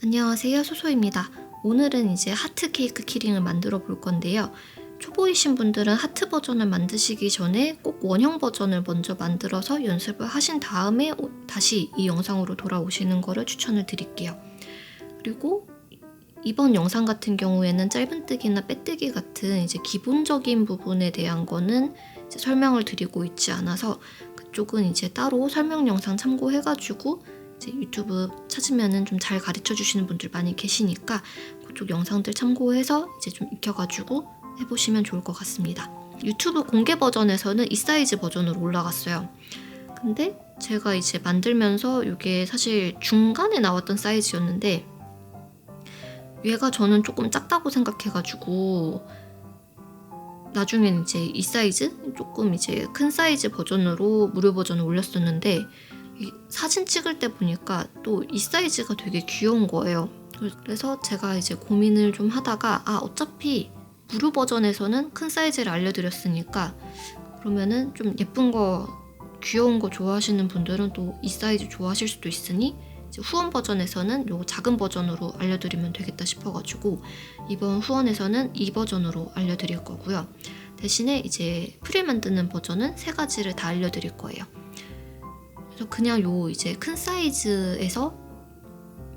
안녕하세요, 소소입니다. 오늘은 이제 하트 케이크 키링을 만들어 볼 건데요. 초보이신 분들은 하트 버전을 만드시기 전에 꼭 원형 버전을 먼저 만들어서 연습을 하신 다음에 다시 이 영상으로 돌아오시는 거를 추천을 드릴게요. 그리고 이번 영상 같은 경우에는 짧은뜨기나 빼뜨기 같은 이제 기본적인 부분에 대한 거는 이제 설명을 드리고 있지 않아서 그쪽은 이제 따로 설명 영상 참고해가지고 이제 유튜브 찾으면은 좀 잘 가르쳐 주시는 분들 많이 계시니까 그쪽 영상들 참고해서 이제 좀 익혀가지고 해보시면 좋을 것 같습니다. 유튜브 공개 버전에서는 이 사이즈 버전으로 올라갔어요. 근데 제가 이제 만들면서 이게 사실 중간에 나왔던 사이즈였는데 얘가 저는 조금 작다고 생각해가지고 나중엔 이제 이 사이즈 조금 이제 큰 사이즈 버전으로 무료 버전을 올렸었는데 사진 찍을 때 보니까 또 이 사이즈가 되게 귀여운 거예요. 그래서 제가 이제 고민을 좀 하다가 어차피 무료 버전에서는 큰 사이즈를 알려드렸으니까 그러면은 좀 예쁜 거 귀여운 거 좋아하시는 분들은 또 이 사이즈 좋아하실 수도 있으니 이제 후원 버전에서는 요 작은 버전으로 알려드리면 되겠다 싶어가지고 이번 후원에서는 이 버전으로 알려드릴 거고요. 대신에 이제 프릴 만드는 버전은 3가지를 다 알려드릴 거예요. 그래서 그냥 요 이제 큰 사이즈에서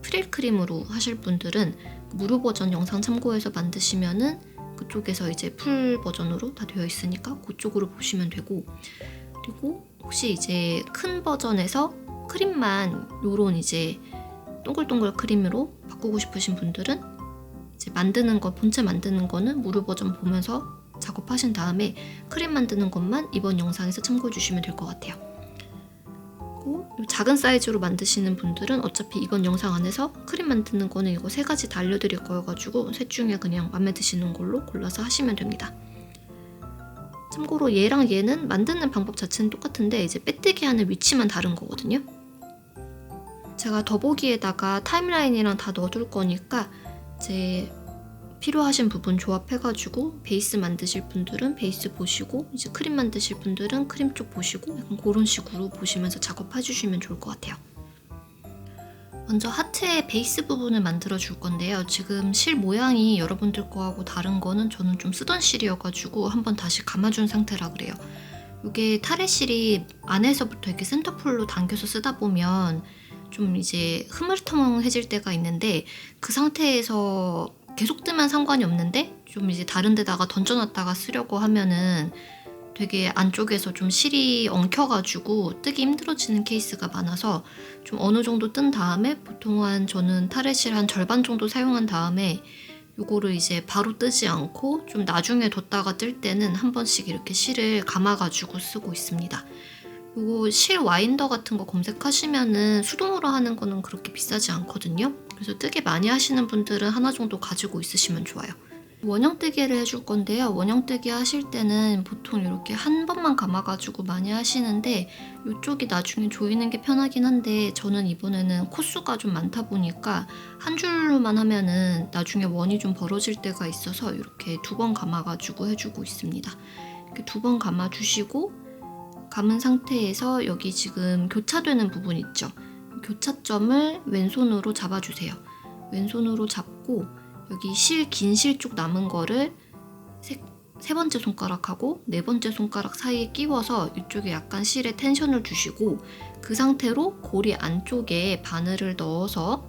프릴 크림으로 하실 분들은 무료 버전 영상 참고해서 만드시면은 그쪽에서 이제 풀 버전으로 다 되어 있으니까 그쪽으로 보시면 되고, 그리고 혹시 이제 큰 버전에서 크림만 요런 이제 동글동글 크림으로 바꾸고 싶으신 분들은 이제 만드는 거, 본체 만드는 거는 무료 버전 보면서 작업하신 다음에 크림 만드는 것만 이번 영상에서 참고해 주시면 될 것 같아요. 작은 사이즈로 만드시는 분들은 어차피 이번 영상 안에서 크림 만드는 거는 이거 3가지 다 알려드릴 거여가지고 셋 중에 그냥 맘에 드시는 걸로 골라서 하시면 됩니다. 참고로 얘랑 얘는 만드는 방법 자체는 똑같은데 이제 빼뜨기 하는 위치만 다른 거거든요. 제가 더보기에다가 타임라인이랑 다 넣어둘 거니까 이제 필요하신 부분 조합해가지고 베이스 만드실 분들은 베이스 보시고 이제 크림 만드실 분들은 크림 쪽 보시고 약간 그런 식으로 보시면서 작업해주시면 좋을 것 같아요. 먼저 하트의 베이스 부분을 만들어 줄 건데요. 지금 실 모양이 여러분들 거하고 다른 거는 저는 좀 쓰던 실이어가지고 한번 다시 감아준 상태라 그래요. 이게 타레 실이 안에서부터 이렇게 센터풀로 당겨서 쓰다 보면 좀 이제 흐물텅해질 때가 있는데 그 상태에서 계속 뜨면 상관이 없는데 좀 이제 다른 데다가 던져놨다가 쓰려고 하면은 되게 안쪽에서 좀 실이 엉켜가지고 뜨기 힘들어지는 케이스가 많아서 좀 어느 정도 뜬 다음에 보통 저는 타레실 한 절반 정도 사용한 다음에 요거를 이제 바로 뜨지 않고 좀 나중에 뒀다가 뜰 때는 한 번씩 이렇게 실을 감아가지고 쓰고 있습니다. 요거 실 와인더 같은 거 검색하시면은 수동으로 하는 거는 그렇게 비싸지 않거든요. 그래서 뜨개 많이 하시는 분들은 하나 정도 가지고 있으시면 좋아요. 원형 뜨개를 해줄 건데요. 원형 뜨개 하실 때는 보통 이렇게 한 번만 감아가지고 많이 하시는데 이쪽이 나중에 조이는 게 편하긴 한데 저는 이번에는 코수가 좀 많다 보니까 한 줄로만 하면은 나중에 원이 좀 벌어질 때가 있어서 이렇게 2번 감아가지고 해주고 있습니다. 이렇게 2번 감아주시고 감은 상태에서 여기 지금 교차되는 부분 있죠? 교차점을 왼손으로 잡아주세요. 왼손으로 잡고 여기 긴 실 쪽 남은 거를 세 번째 손가락하고 네 번째 손가락 사이에 끼워서 이쪽에 약간 실에 텐션을 주시고 그 상태로 고리 안쪽에 바늘을 넣어서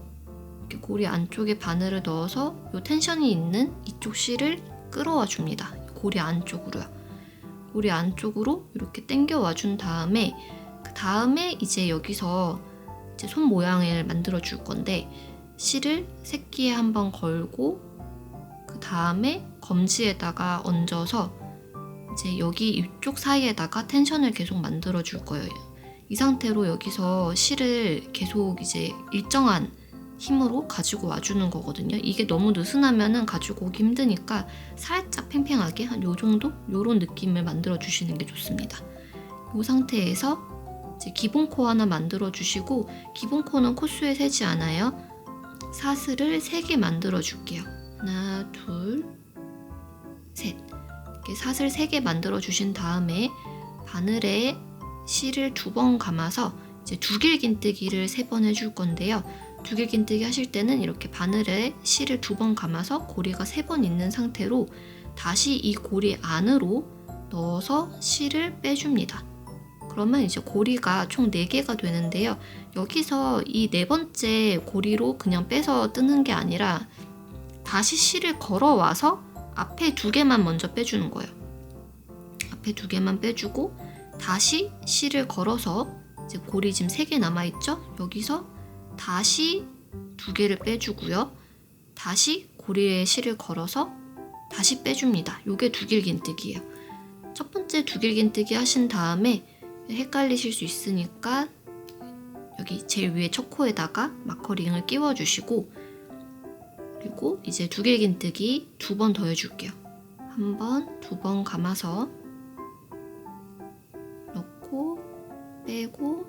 이렇게 고리 안쪽에 바늘을 넣어서 이 텐션이 있는 이쪽 실을 끌어와 줍니다. 고리 안쪽으로요. 고리 안쪽으로 이렇게 당겨와 준 다음에 그 다음에 이제 여기서 이제 손 모양을 만들어 줄 건데 실을 새끼에 한번 걸고 그 다음에 검지에다가 얹어서 이제 여기 이쪽 사이에다가 텐션을 계속 만들어 줄 거예요. 이 상태로 여기서 실을 계속 이제 일정한 힘으로 가지고 와주는 거거든요. 이게 너무 느슨하면은 가지고 오기 힘드니까 살짝 팽팽하게 한 요 정도? 요런 느낌을 만들어 주시는 게 좋습니다. 이 상태에서 이제 기본 코 하나 만들어 주시고 기본 코는 코수에 세지 않아요. 사슬을 3개 만들어 줄게요. 하나, 둘, 셋. 이렇게 사슬 3개 만들어 주신 다음에 바늘에 실을 2번 감아서 이제 두길긴뜨기를 3번 해줄 건데요. 두길긴뜨기 하실 때는 이렇게 바늘에 실을 2번 감아서 고리가 3번 있는 상태로 다시 이 고리 안으로 넣어서 실을 빼줍니다. 그러면 이제 고리가 총 4개가 되는데요. 여기서 이 4번째 고리로 그냥 빼서 뜨는 게 아니라 다시 실을 걸어와서 앞에 2개만 먼저 빼주는 거예요. 앞에 2개만 빼주고 다시 실을 걸어서 이제 고리 지금 3개 남아있죠? 여기서 다시 2개를 빼주고요. 다시 고리에 실을 걸어서 다시 빼줍니다. 요게 두길긴뜨기예요. 첫 번째 두길긴뜨기 하신 다음에 헷갈리실 수 있으니까 여기 제일 위에 첫 코에다가 마커링을 끼워주시고 그리고 이제 두길긴뜨기 2번 더 해줄게요. 1번, 2번 감아서 넣고 빼고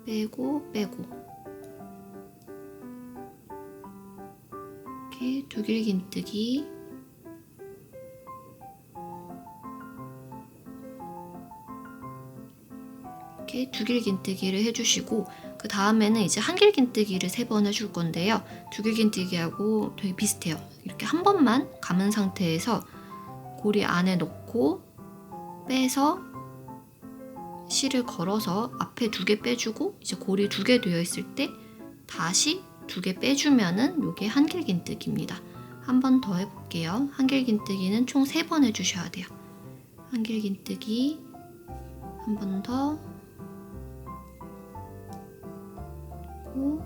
빼고 빼고 이렇게 두길긴뜨기 이렇게 두길긴뜨기를 해주시고 그 다음에는 이제 한길긴뜨기를 3번 해줄 건데요. 두길긴뜨기하고 되게 비슷해요. 이렇게 한 번만 감은 상태에서 고리 안에 넣고 빼서 실을 걸어서 앞에 2개 빼주고 이제 고리 2개 되어 있을 때 다시 2개 빼주면은 요게 한길긴뜨기입니다. 한 번 더 해볼게요. 한길긴뜨기는 총 3번 해주셔야 돼요. 한길긴뜨기 한 번 더 하고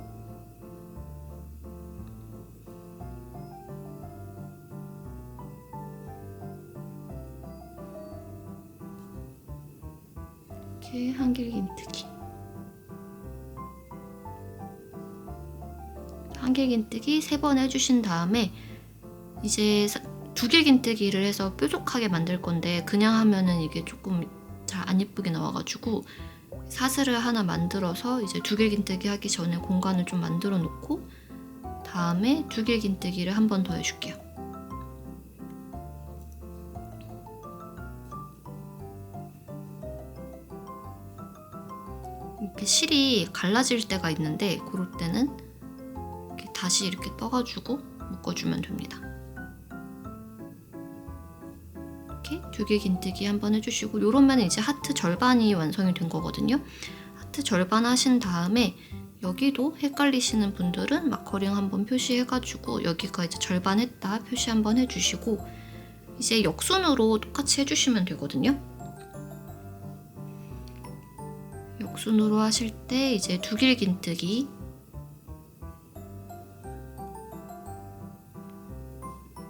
이렇게 한길긴뜨기 한길긴뜨기 3번 해주신 다음에 이제 두길긴뜨기를 해서 뾰족하게 만들 건데 그냥 하면은 이게 조금 잘 안 예쁘게 나와가지고 사슬을 하나 만들어서 이제 두길긴뜨기 하기 전에 공간을 좀 만들어 놓고 다음에 두길긴뜨기를 한 번 더 해줄게요. 이렇게 실이 갈라질 때가 있는데 그럴 때는 이렇게 다시 이렇게 떠가지고 묶어주면 됩니다. 이렇게 두길긴뜨기 한번 해주시고 요러면 이제 하트 절반이 완성이 된 거거든요. 하트 절반 하신 다음에 여기도 헷갈리시는 분들은 마커링 한번 표시해가지고 여기가 이제 절반 했다 표시 한번 해주시고 이제 역순으로 똑같이 해주시면 되거든요. 역순으로 하실 때 이제 두길긴뜨기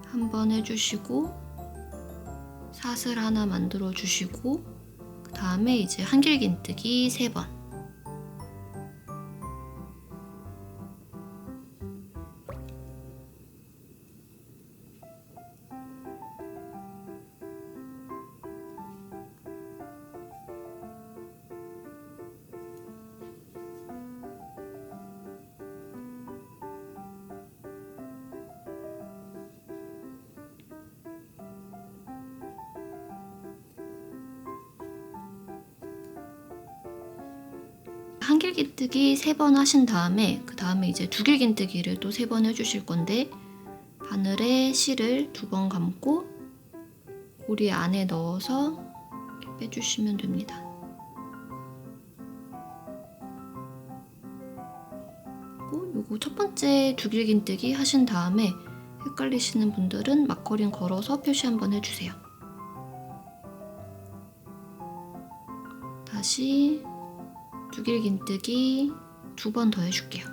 한번 해주시고 사슬 하나 만들어 주시고 그 다음에 이제 한길긴뜨기 3번 한길긴뜨기 3번 하신 다음에 그 다음에 이제 두길긴뜨기를 또 3번 해주실 건데 바늘에 실을 2번 감고 고리 안에 넣어서 이렇게 빼주시면 됩니다. 그리고 요거 첫 번째 두길긴뜨기 하신 다음에 헷갈리시는 분들은 마커링 걸어서 표시 한번 해주세요. 다시 두길긴뜨기 2번 더 해줄게요.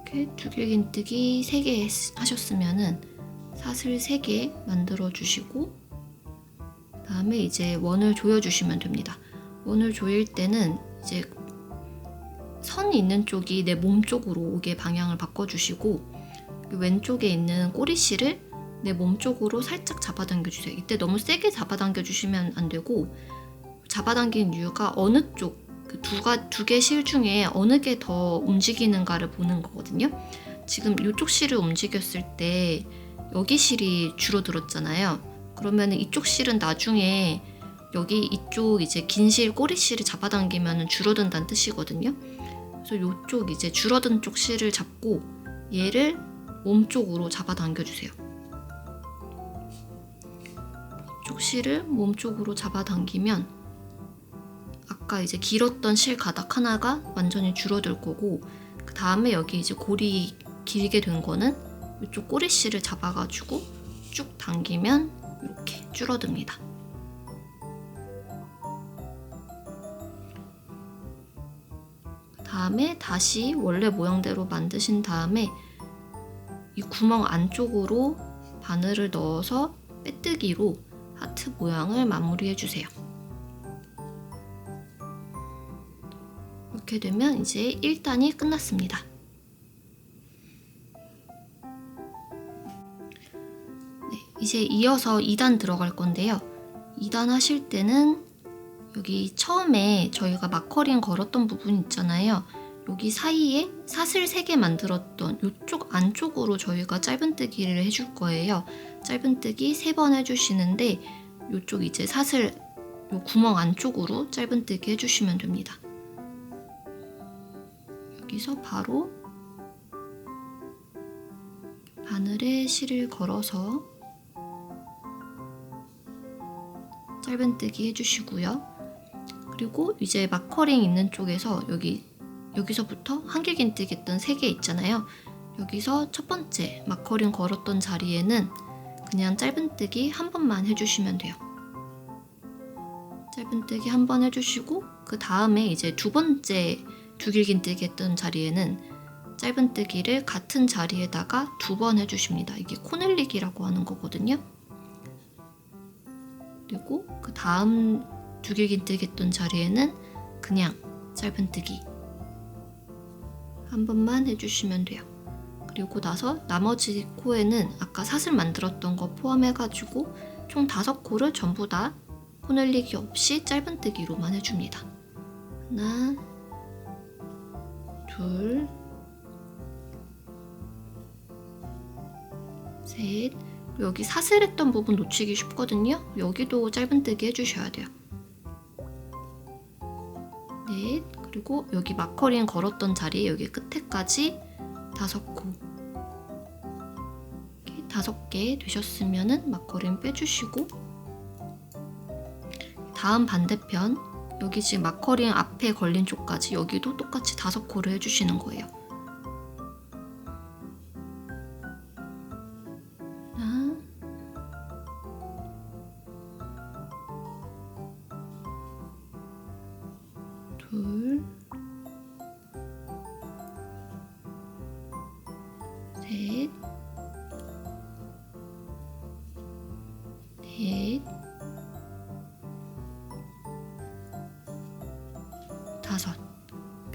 이렇게 두길긴뜨기 3개 하셨으면은 사슬 3개 만들어 주시고 다음에 이제 원을 조여주시면 됩니다. 원을 조일 때는 이제 선이 있는 쪽이 내 몸 쪽으로 오게 방향을 바꿔주시고 왼쪽에 있는 꼬리실을 내 몸 쪽으로 살짝 잡아당겨주세요. 이때 너무 세게 잡아당겨주시면 안 되고 잡아당기는 이유가 어느 쪽 그 두 개 실 중에 어느 게 더 움직이는가를 보는 거거든요. 지금 이쪽 실을 움직였을 때 여기 실이 줄어들었잖아요. 그러면 이쪽 실은 나중에 여기 이쪽 이제 긴 실 꼬리 실을 잡아당기면 줄어든다는 뜻이거든요. 그래서 이쪽 이제 줄어든 쪽 실을 잡고 얘를 몸 쪽으로 잡아당겨 주세요. 이쪽 실을 몸 쪽으로 잡아당기면 아까 이제 길었던 실 가닥 하나가 완전히 줄어들 거고, 그 다음에 여기 이제 골이 길게 된 거는 이쪽 꼬리 실을 잡아가지고 쭉 당기면 이렇게 줄어듭니다. 그 다음에 다시 원래 모양대로 만드신 다음에 이 구멍 안쪽으로 바늘을 넣어서 빼뜨기로 하트 모양을 마무리해 주세요. 이렇게 되면 이제 1단이 끝났습니다. 네, 이제 이어서 2단 들어갈 건데요. 2단 하실 때는 여기 처음에 저희가 마커링 걸었던 부분 있잖아요. 여기 사이에 사슬 3개 만들었던 이쪽 안쪽으로 저희가 짧은뜨기를 해줄 거예요. 짧은뜨기 3번 해주시는데 이쪽 이제 사슬 요 구멍 안쪽으로 짧은뜨기 해주시면 됩니다. 여기서 바로 바늘에 실을 걸어서 짧은뜨기 해주시고요. 그리고 이제 마커링 있는 쪽에서 여기서부터 한길긴뜨기 했던 3개 있잖아요. 여기서 첫 번째 마커링 걸었던 자리에는 그냥 짧은뜨기 한 번만 해주시면 돼요. 짧은뜨기 한 번 해주시고 그 다음에 이제 두 번째 두길긴뜨기 했던 자리에는 짧은뜨기를 같은 자리에다가 2번 해주십니다. 이게 코넬리기라고 하는 거거든요. 그리고 그 다음 두길긴뜨기 했던 자리에는 그냥 짧은뜨기 한 번만 해주시면 돼요. 그리고 나서 나머지 코에는 아까 사슬 만들었던 거 포함해가지고 총 5코를 전부 다 코넬리기 없이 짧은뜨기로만 해줍니다. 하나, 둘, 셋. 여기 사슬했던 부분 놓치기 쉽거든요. 여기도 짧은뜨기 해주셔야 돼요. 넷. 그리고 여기 마커링 걸었던 자리 여기 끝에까지 5코. 이렇게 5개 되셨으면은 마커링 빼주시고, 다음 반대편 여기 지금 마커링 앞에 걸린 쪽까지 여기도 똑같이 5코를 해주시는 거예요. 하나, 둘, 셋, 넷,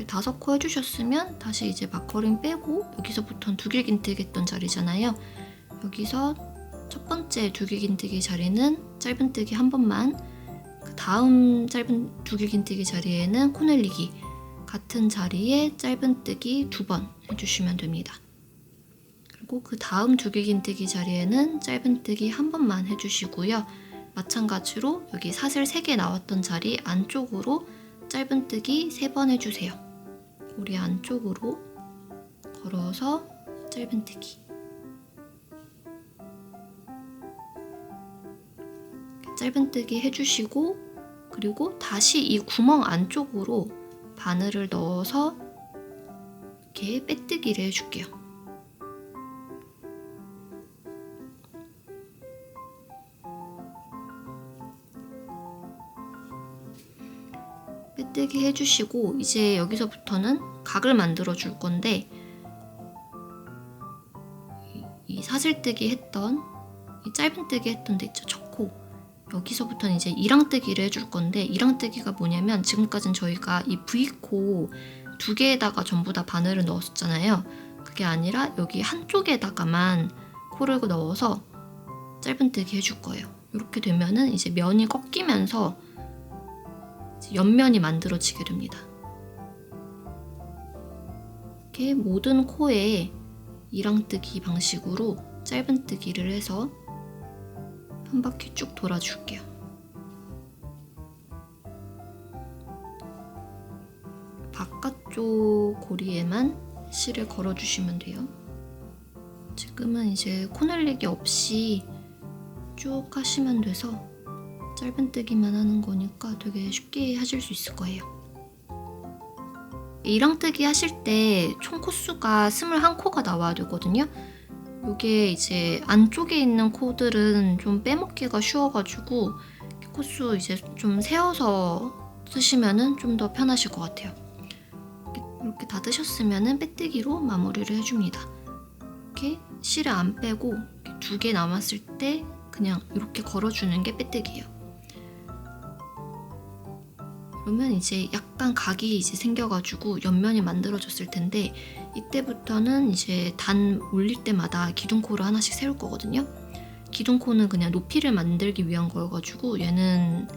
5코 해주셨으면 다시 이제 마커링 빼고 여기서부터는 두길긴뜨기 했던 자리잖아요. 여기서 첫 번째 두길긴뜨기 자리는 짧은뜨기 한 번만, 그 다음 짧은 두길긴뜨기 자리에는 코넬리기 같은 자리에 짧은뜨기 2번 해주시면 됩니다. 그리고 그 다음 두길긴뜨기 자리에는 짧은뜨기 한 번만 해주시고요. 마찬가지로 여기 사슬 3개 나왔던 자리 안쪽으로 짧은뜨기 3번 해주세요. 고리 안쪽으로 걸어서 짧은뜨기. 짧은뜨기 해주시고, 그리고 다시 이 구멍 안쪽으로 바늘을 넣어서 이렇게 빼뜨기를 해줄게요. 빼뜨기 해주시고 이제 여기서부터는 각을 만들어 줄 건데, 이 사슬뜨기 했던 이 짧은뜨기 했던 데 있죠, 첫 코. 여기서부터는 이제 이랑뜨기를 해줄 건데, 이랑뜨기가 뭐냐면 지금까지는 저희가 이 V코 2개에다가 전부 다 바늘을 넣었었잖아요. 그게 아니라 여기 한쪽에다가만 코를 넣어서 짧은뜨기 해줄 거예요. 이렇게 되면은 이제 면이 꺾이면서 옆면이 만들어지게 됩니다. 이렇게 모든 코에 이랑뜨기 방식으로 짧은뜨기를 해서 한 바퀴 쭉 돌아줄게요. 바깥쪽 고리에만 실을 걸어주시면 돼요. 지금은 이제 코 늘리기 없이 쭉 하시면 돼서 짧은뜨기만 하는 거니까 되게 쉽게 하실 수 있을 거예요. 이랑뜨기 하실 때 총 코수가 21코가 나와야 되거든요. 이게 이제 안쪽에 있는 코들은 좀 빼먹기가 쉬워가지고 코수 이제 좀 세어서 쓰시면은 좀 더 편하실 것 같아요. 이렇게 다 뜨셨으면은 빼뜨기로 마무리를 해줍니다. 이렇게 실을 안 빼고 2개 남았을 때 그냥 이렇게 걸어주는 게 빼뜨기예요. 그러면 이제 약간 각이 이제 생겨가지고 옆면이 만들어졌을 텐데 이때부터는 이제 단 올릴 때마다 기둥코를 하나씩 세울 거거든요. 기둥코는 그냥 높이를 만들기 위한 거여가지고 얘는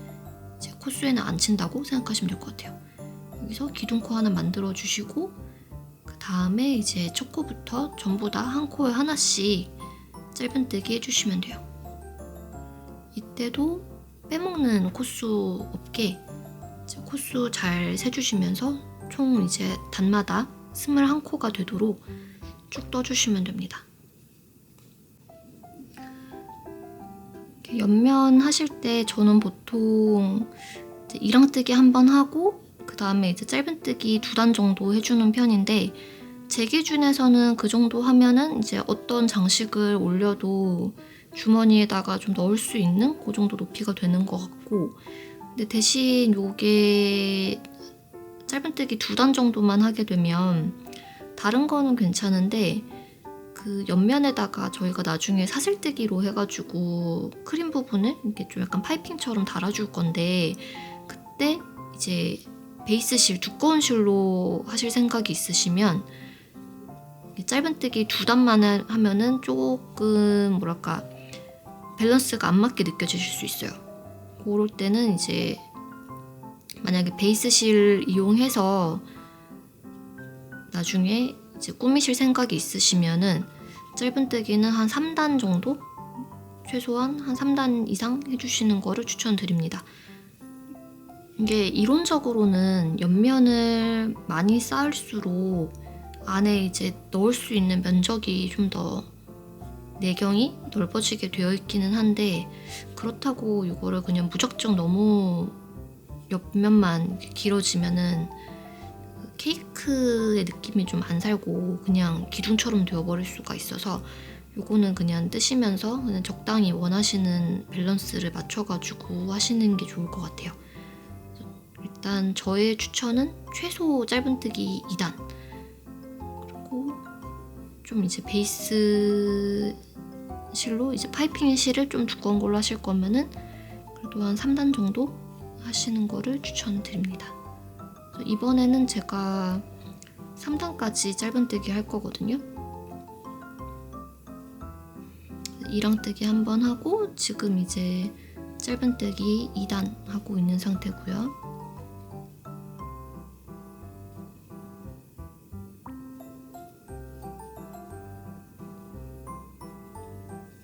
이제 코수에는 안 친다고 생각하시면 될 것 같아요. 여기서 기둥코 하나 만들어 주시고 그 다음에 이제 첫 코부터 전부 다 한 코에 하나씩 짧은뜨기 해주시면 돼요. 이때도 빼먹는 코수 없게 코수 잘 세주시면서 총 이제 단마다 21코가 되도록 쭉 떠주시면 됩니다. 옆면 하실 때 저는 보통 이제 이랑뜨기 한번 하고 그 다음에 이제 짧은뜨기 2단 정도 해주는 편인데 제 기준에서는 그 정도 하면은 이제 어떤 장식을 올려도 주머니에다가 좀 넣을 수 있는 그 정도 높이가 되는 것 같고 근데 대신 요게 짧은뜨기 2단 정도만 하게 되면 다른 거는 괜찮은데 그 옆면에다가 저희가 나중에 사슬뜨기로 해가지고 크림 부분을 이렇게 좀 약간 파이핑처럼 달아줄 건데 그때 이제 베이스 실, 두꺼운 실로 하실 생각이 있으시면 짧은뜨기 2단만 하면은 조금 뭐랄까 밸런스가 안 맞게 느껴지실 수 있어요. 그럴 때는 이제 만약에 베이스 실 이용해서 나중에 이제 꾸미실 생각이 있으시면은 짧은뜨기는 한 3단 정도? 최소한 한 3단 이상 해주시는 거를 추천드립니다. 이게 이론적으로는 옆면을 많이 쌓을수록 안에 이제 넣을 수 있는 면적이 좀 더 내경이 넓어지게 되어 있기는 한데 그렇다고 이거를 그냥 무작정 너무 옆면만 길어지면은 케이크의 느낌이 좀 안 살고 그냥 기둥처럼 되어버릴 수가 있어서 요거는 그냥 뜨시면서 그냥 적당히 원하시는 밸런스를 맞춰가지고 하시는 게 좋을 것 같아요. 일단 저의 추천은 최소 짧은뜨기 2단 그리고 좀 이제 베이스 실로 이제 파이핑 실을 좀 두꺼운 걸로 하실 거면은 그래도 한 3단 정도 하시는 거를 추천드립니다. 이번에는 제가 3단까지 짧은뜨기 할 거거든요. 이랑뜨기 한번 하고 지금 이제 짧은뜨기 2단 하고 있는 상태고요.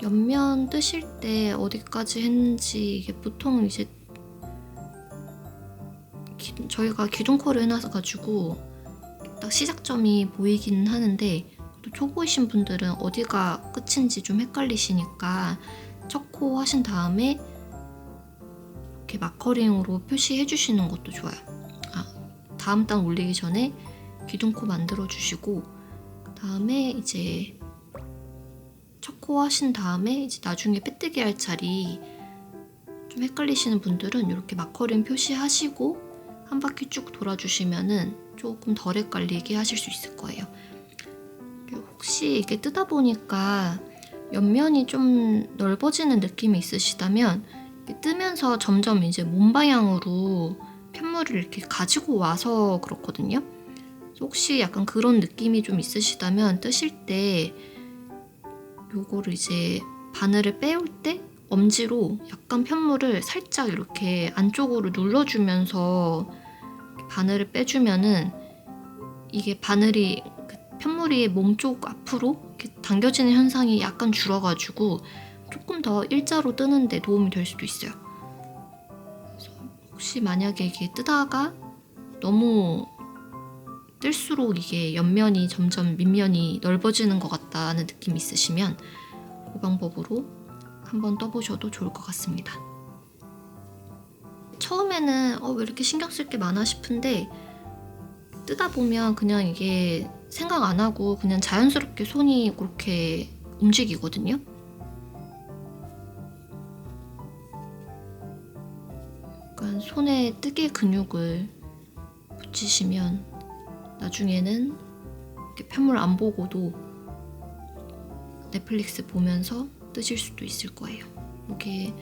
옆면 뜨실 때 어디까지 했는지 이게 보통 이제 저희가 기둥코를 해놔가지고 딱 시작점이 보이긴 하는데 또 초보이신 분들은 어디가 끝인지 좀 헷갈리시니까 첫 코 하신 다음에 이렇게 마커링으로 표시해 주시는 것도 좋아요. 다음 단 올리기 전에 기둥코 만들어 주시고 그 다음에 이제 첫 코 하신 다음에 이제 나중에 빼뜨기 할 자리 좀 헷갈리시는 분들은 이렇게 마커링 표시하시고 한 바퀴 쭉 돌아주시면은 조금 덜 헷갈리게 하실 수 있을 거예요. 혹시 이게 뜨다 보니까 옆면이 좀 넓어지는 느낌이 있으시다면 뜨면서 점점 이제 몸 방향으로 편물을 이렇게 가지고 와서 그렇거든요. 혹시 약간 그런 느낌이 좀 있으시다면 뜨실 때 요거를 이제 바늘을 빼올 때 엄지로 약간 편물을 살짝 이렇게 안쪽으로 눌러주면서 바늘을 빼주면은 이게 바늘이 편물이 몸 쪽 앞으로 이렇게 당겨지는 현상이 약간 줄어가지고 조금 더 일자로 뜨는데 도움이 될 수도 있어요. 그래서 혹시 만약에 이게 뜨다가 너무 뜰수록 이게 옆면이 점점 밑면이 넓어지는 것 같다는 느낌이 있으시면 그 방법으로 한번 떠보셔도 좋을 것 같습니다. 처음에는 왜 이렇게 신경 쓸 게 많아 싶은데 뜨다 보면 그냥 이게 생각 안 하고 그냥 자연스럽게 손이 그렇게 움직이거든요. 약간 손에 뜨개 근육을 붙이시면 나중에는 이렇게 편물 안 보고도 넷플릭스 보면서 뜨실 수도 있을 거예요. 이게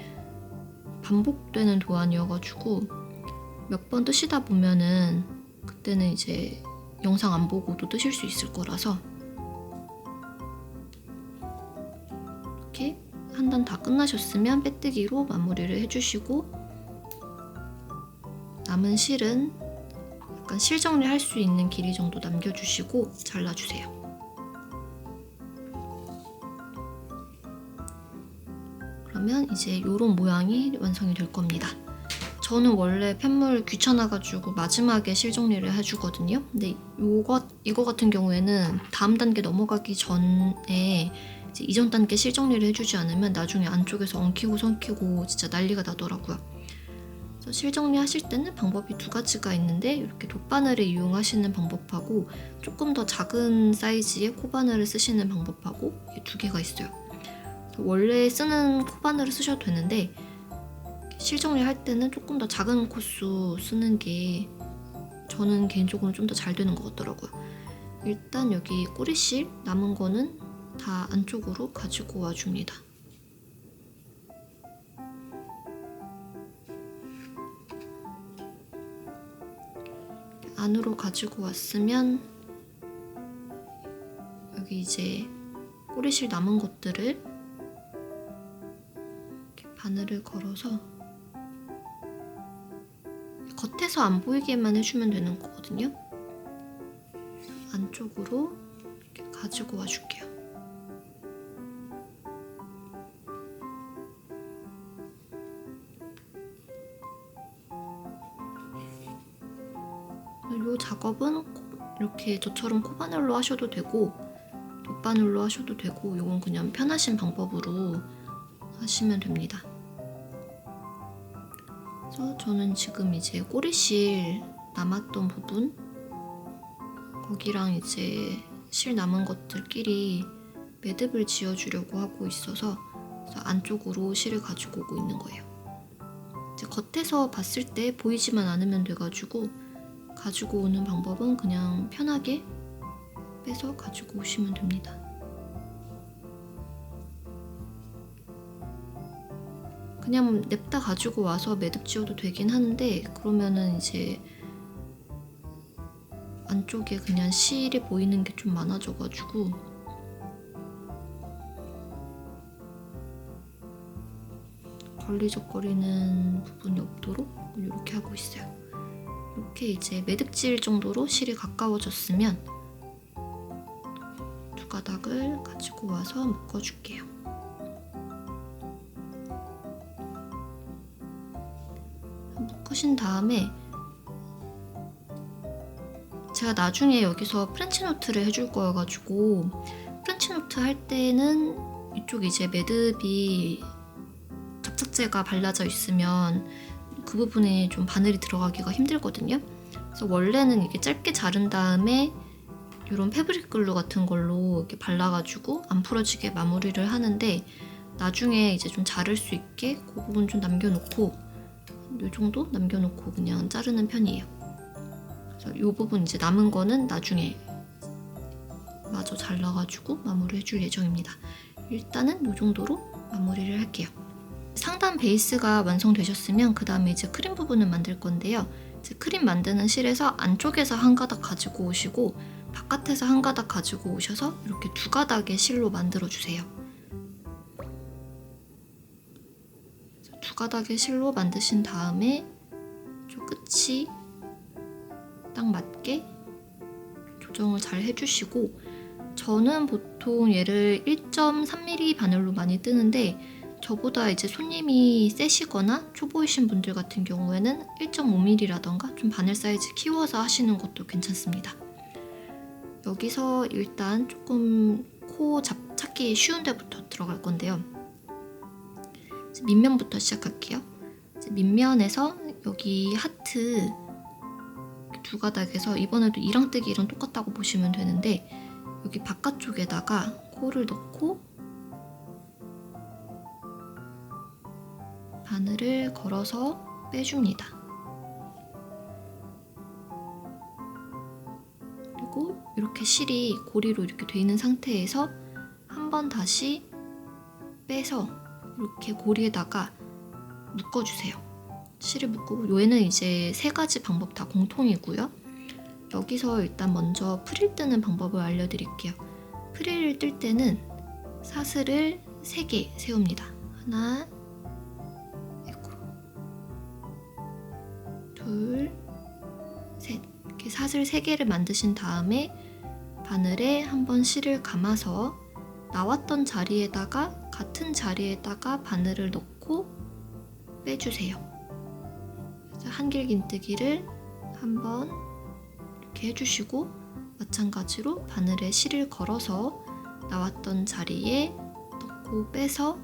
반복되는 도안이어가지고 몇 번 뜨시다 보면은 그때는 이제 영상 안 보고도 뜨실 수 있을 거라서 이렇게 한 단 다 끝나셨으면 빼뜨기로 마무리를 해주시고 남은 실은 약간 실 정리할 수 있는 길이 정도 남겨주시고 잘라주세요. 그러면 이제 이런 모양이 완성이 될 겁니다. 저는 원래 편물 귀찮아가지고 마지막에 실 정리를 해주거든요. 근데 이거 같은 경우에는 다음 단계 넘어가기 전에 이제 이전 단계 실 정리를 해주지 않으면 나중에 안쪽에서 엉키고 성키고 진짜 난리가 나더라고요. 그래서 실 정리하실 때는 방법이 두 가지가 있는데 이렇게 돗바늘을 이용하시는 방법하고 조금 더 작은 사이즈의 코바늘을 쓰시는 방법하고 이게 두 개가 있어요. 원래 쓰는 코바늘을 쓰셔도 되는데 실 정리할 때는 조금 더 작은 코수 쓰는 게 저는 개인적으로 좀 더 잘 되는 것 같더라고요. 일단 여기 꼬리실 남은 거는 다 안쪽으로 가지고 와줍니다. 안으로 가지고 왔으면 여기 이제 꼬리실 남은 것들을 이렇게 바늘을 걸어서 겉에서 안 보이게만 해주면 되는 거거든요. 안쪽으로 이렇게 가지고 와줄게요. 이 작업은 이렇게 저처럼 코바늘로 하셔도 되고 돗바늘로 하셔도 되고 이건 그냥 편하신 방법으로 하시면 됩니다. 그래서 저는 지금 이제 꼬리실 남았던 부분 거기랑 이제 실 남은 것들끼리 매듭을 지어주려고 하고 있어서 그래서 안쪽으로 실을 가지고 오고 있는 거예요. 이제 겉에서 봤을 때 보이지만 않으면 돼가지고 가지고 오는 방법은 그냥 편하게 빼서 가지고 오시면 됩니다. 그냥 냅다 가지고 와서 매듭 지어도 되긴 하는데 그러면은 이제 안쪽에 그냥 실이 보이는 게 좀 많아져가지고 걸리적거리는 부분이 없도록 이렇게 하고 있어요. 이렇게 이제 매듭질 정도로 실이 가까워졌으면 두 가닥을 가지고 와서 묶어줄게요. 묶으신 다음에 제가 나중에 여기서 프렌치 노트를 해줄 거여가지고 프렌치 노트 할 때는 이쪽 이제 매듭이 접착제가 발라져 있으면 그 부분에 좀 바늘이 들어가기가 힘들거든요. 그래서 원래는 이게 짧게 자른 다음에 이런 패브릭 글루 같은 걸로 이렇게 발라가지고 안 풀어지게 마무리를 하는데 나중에 이제 좀 자를 수 있게 그 부분 좀 남겨놓고 이 정도 남겨놓고 그냥 자르는 편이에요. 그래서 이 부분 이제 남은 거는 나중에 마저 잘라가지고 마무리 해줄 예정입니다. 일단은 이 정도로 마무리를 할게요. 상단 베이스가 완성되셨으면 그 다음에 이제 크림 부분을 만들 건데요. 이제 크림 만드는 실에서 안쪽에서 한 가닥 가지고 오시고 바깥에서 한 가닥 가지고 오셔서 이렇게 두 가닥의 실로 만들어 주세요. 두 가닥의 실로 만드신 다음에 저 끝이 딱 맞게 조정을 잘 해주시고, 저는 보통 얘를 1.3mm 바늘로 많이 뜨는데 저보다 이제 손님이 세시거나 초보이신 분들 같은 경우에는 1.5mm라던가 좀 바늘 사이즈 키워서 하시는 것도 괜찮습니다. 여기서 일단 조금 코 찾기 쉬운 데부터 들어갈 건데요. 밑면부터 시작할게요. 밑면에서 여기 하트 두 가닥에서 이번에도 이랑뜨기랑 똑같다고 보시면 되는데, 여기 바깥쪽에다가 코를 넣고 바늘을 걸어서 빼줍니다. 그리고 이렇게 실이 고리로 이렇게 돼 있는 상태에서 한 번 다시 빼서 이렇게 고리에다가 묶어주세요. 실을 묶고, 얘는 이제 세 가지 방법 다 공통이고요. 여기서 일단 먼저 프릴 뜨는 방법을 알려드릴게요. 프릴을 뜰 때는 사슬을 3개 세웁니다. 하나, 둘, 셋. 이렇게 사슬 3개를 만드신 다음에 바늘에 한번 실을 감아서 나왔던 자리에다가 같은 자리에다가 바늘을 넣고 빼주세요. 한길긴뜨기를 한번 이렇게 해주시고, 마찬가지로 바늘에 실을 걸어서 나왔던 자리에 넣고 빼서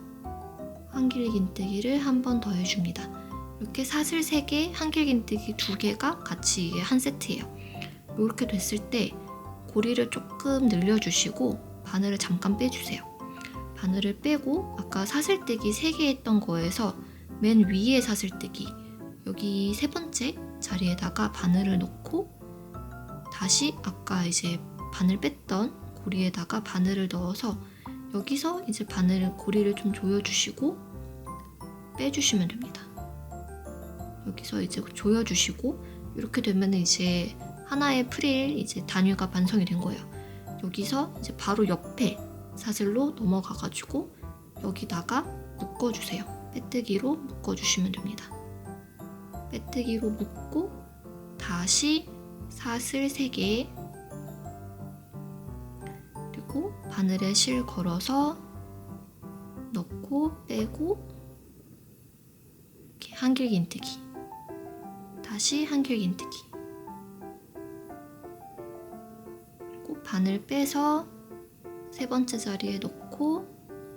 한길긴뜨기를 한 번 더 해줍니다. 이렇게 사슬 3개, 한길긴뜨기 2개가 같이 이게 한 세트예요. 이렇게 됐을 때 고리를 조금 늘려주시고 바늘을 잠깐 빼주세요. 바늘을 빼고 아까 사슬뜨기 3개 했던 거에서 맨 위에 사슬뜨기, 여기 세 번째 자리에다가 바늘을 넣고 다시 아까 이제 바늘 뺐던 고리에다가 바늘을 넣어서 여기서 이제 고리를 좀 조여주시고 빼주시면 됩니다. 여기서 이제 조여주시고, 이렇게 되면 이제 하나의 프릴 이제 단위가 완성이 된 거예요. 여기서 이제 바로 옆에 사슬로 넘어가가지고 여기다가 묶어주세요. 빼뜨기로 묶어주시면 됩니다. 빼뜨기로 묶고 다시 사슬 3개, 그리고 바늘에 실 걸어서 넣고 빼고 이렇게 한길긴뜨기, 다시 한길긴뜨기, 그리고 바늘 빼서 세 번째 자리에 넣고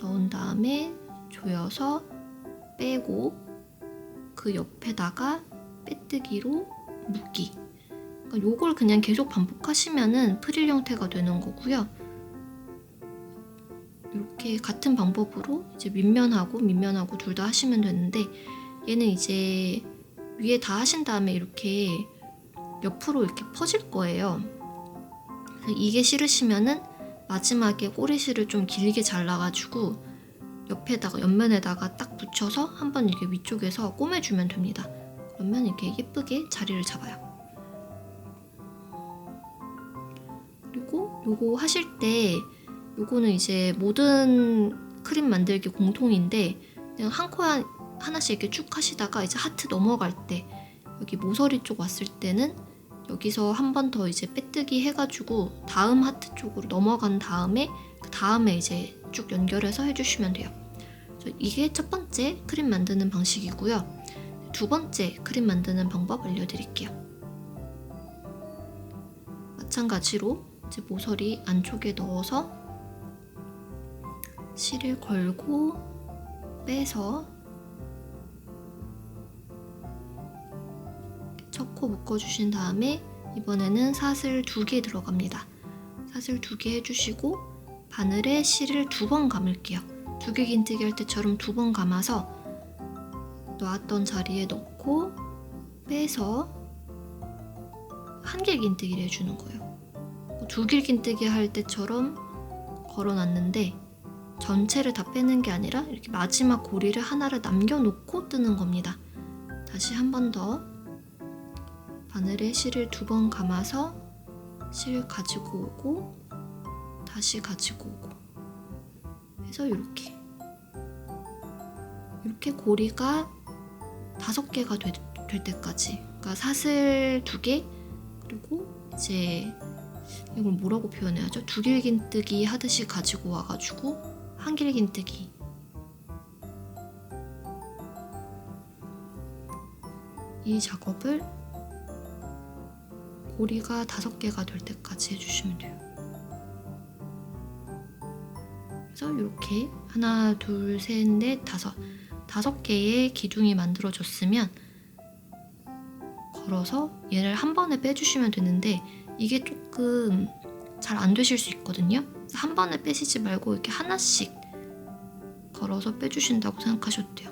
넣은 다음에 조여서 빼고 그 옆에다가 빼뜨기로 묶기. 그러니까 요걸 그냥 계속 반복하시면은 프릴 형태가 되는 거고요. 이렇게 같은 방법으로 이제 밑면하고 둘 다 하시면 되는데, 얘는 이제 위에 다 하신 다음에 이렇게 옆으로 이렇게 퍼질 거예요. 이게 싫으시면은 마지막에 꼬리실을 좀 길게 잘라가지고 옆면에다가 딱 붙여서 한번 이렇게 위쪽에서 꼬매주면 됩니다. 그러면 이렇게 예쁘게 자리를 잡아요. 그리고 요거 하실 때, 요거는 이제 모든 크림 만들기 공통인데, 그냥 한 코 하나씩 이렇게 쭉 하시다가 이제 하트 넘어갈 때, 여기 모서리 쪽 왔을 때는 여기서 한 번 더 이제 빼뜨기 해가지고 다음 하트 쪽으로 넘어간 다음에 그 다음에 이제 쭉 연결해서 해주시면 돼요. 이게 첫 번째 크림 만드는 방식이고요. 두 번째 크림 만드는 방법 알려드릴게요. 마찬가지로 이제 모서리 안쪽에 넣어서 실을 걸고 빼서 첫 코 묶어주신 다음에 이번에는 사슬 2개 들어갑니다. 사슬 2개 해주시고 바늘에 실을 2번 감을게요. 두길긴뜨기 할 때처럼 2번 감아서 놨던 자리에 넣고 빼서 한길긴뜨기를 해주는 거예요. 두길긴뜨기 할 때처럼 걸어놨는데 전체를 다 빼는 게 아니라 이렇게 마지막 고리를 하나를 남겨놓고 뜨는 겁니다. 다시 한 번 더 바늘에 실을 2번 감아서 실 가지고 오고 다시 가지고 오고 해서 이렇게 고리가 5개가 될 때까지, 그러니까 사슬 2개 그리고 이제 이걸 뭐라고 표현해야죠? 두길긴뜨기 하듯이 가지고 와가지고 한길긴뜨기, 이 작업을 고리가 5개가 될 때까지 해주시면 돼요. 그래서 이렇게 하나, 둘, 셋, 넷, 5개의 기둥이 만들어졌으면 걸어서 얘를 한 번에 빼주시면 되는데, 이게 조금 잘 안 되실 수 있거든요. 한 번에 빼시지 말고 이렇게 하나씩 걸어서 빼주신다고 생각하셔도 돼요.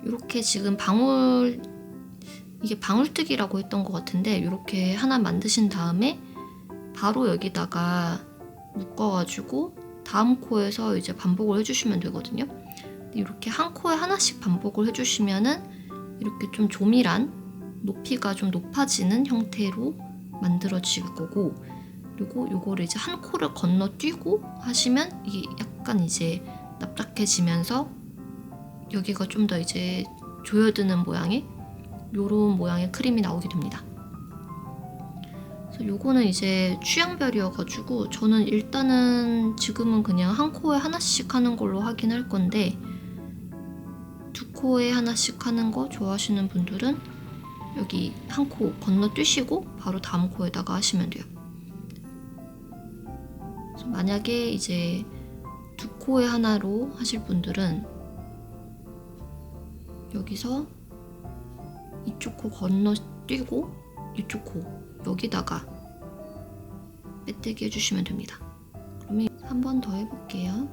이렇게 지금 이게 방울뜨기라고 했던 것 같은데, 이렇게 하나 만드신 다음에 바로 여기다가 묶어가지고 다음 코에서 이제 반복을 해주시면 되거든요. 이렇게 한 코에 하나씩 반복을 해주시면은 이렇게 좀 조밀한, 높이가 좀 높아지는 형태로 만들어질 거고, 그리고 요거를 이제 한 코를 건너뛰고 하시면 이게 약간 이제 납작해지면서 여기가 좀 더 이제 조여드는 모양의 요런 모양의 크림이 나오게 됩니다. 그래서 요거는 이제 취향별이어가지고 저는 일단은 지금은 그냥 한 코에 하나씩 하는 걸로 하긴 할 건데, 2코에 하나씩 하는 거 좋아하시는 분들은 여기 한 코 건너뛰시고 바로 다음 코에다가 하시면 돼요. 그래서 만약에 이제 2코에 하나로 하실 분들은 여기서 이쪽 코 건너뛰고 이쪽 코 여기다가 빼뜨기 해주시면 됩니다. 그러면 한 번 더 해볼게요.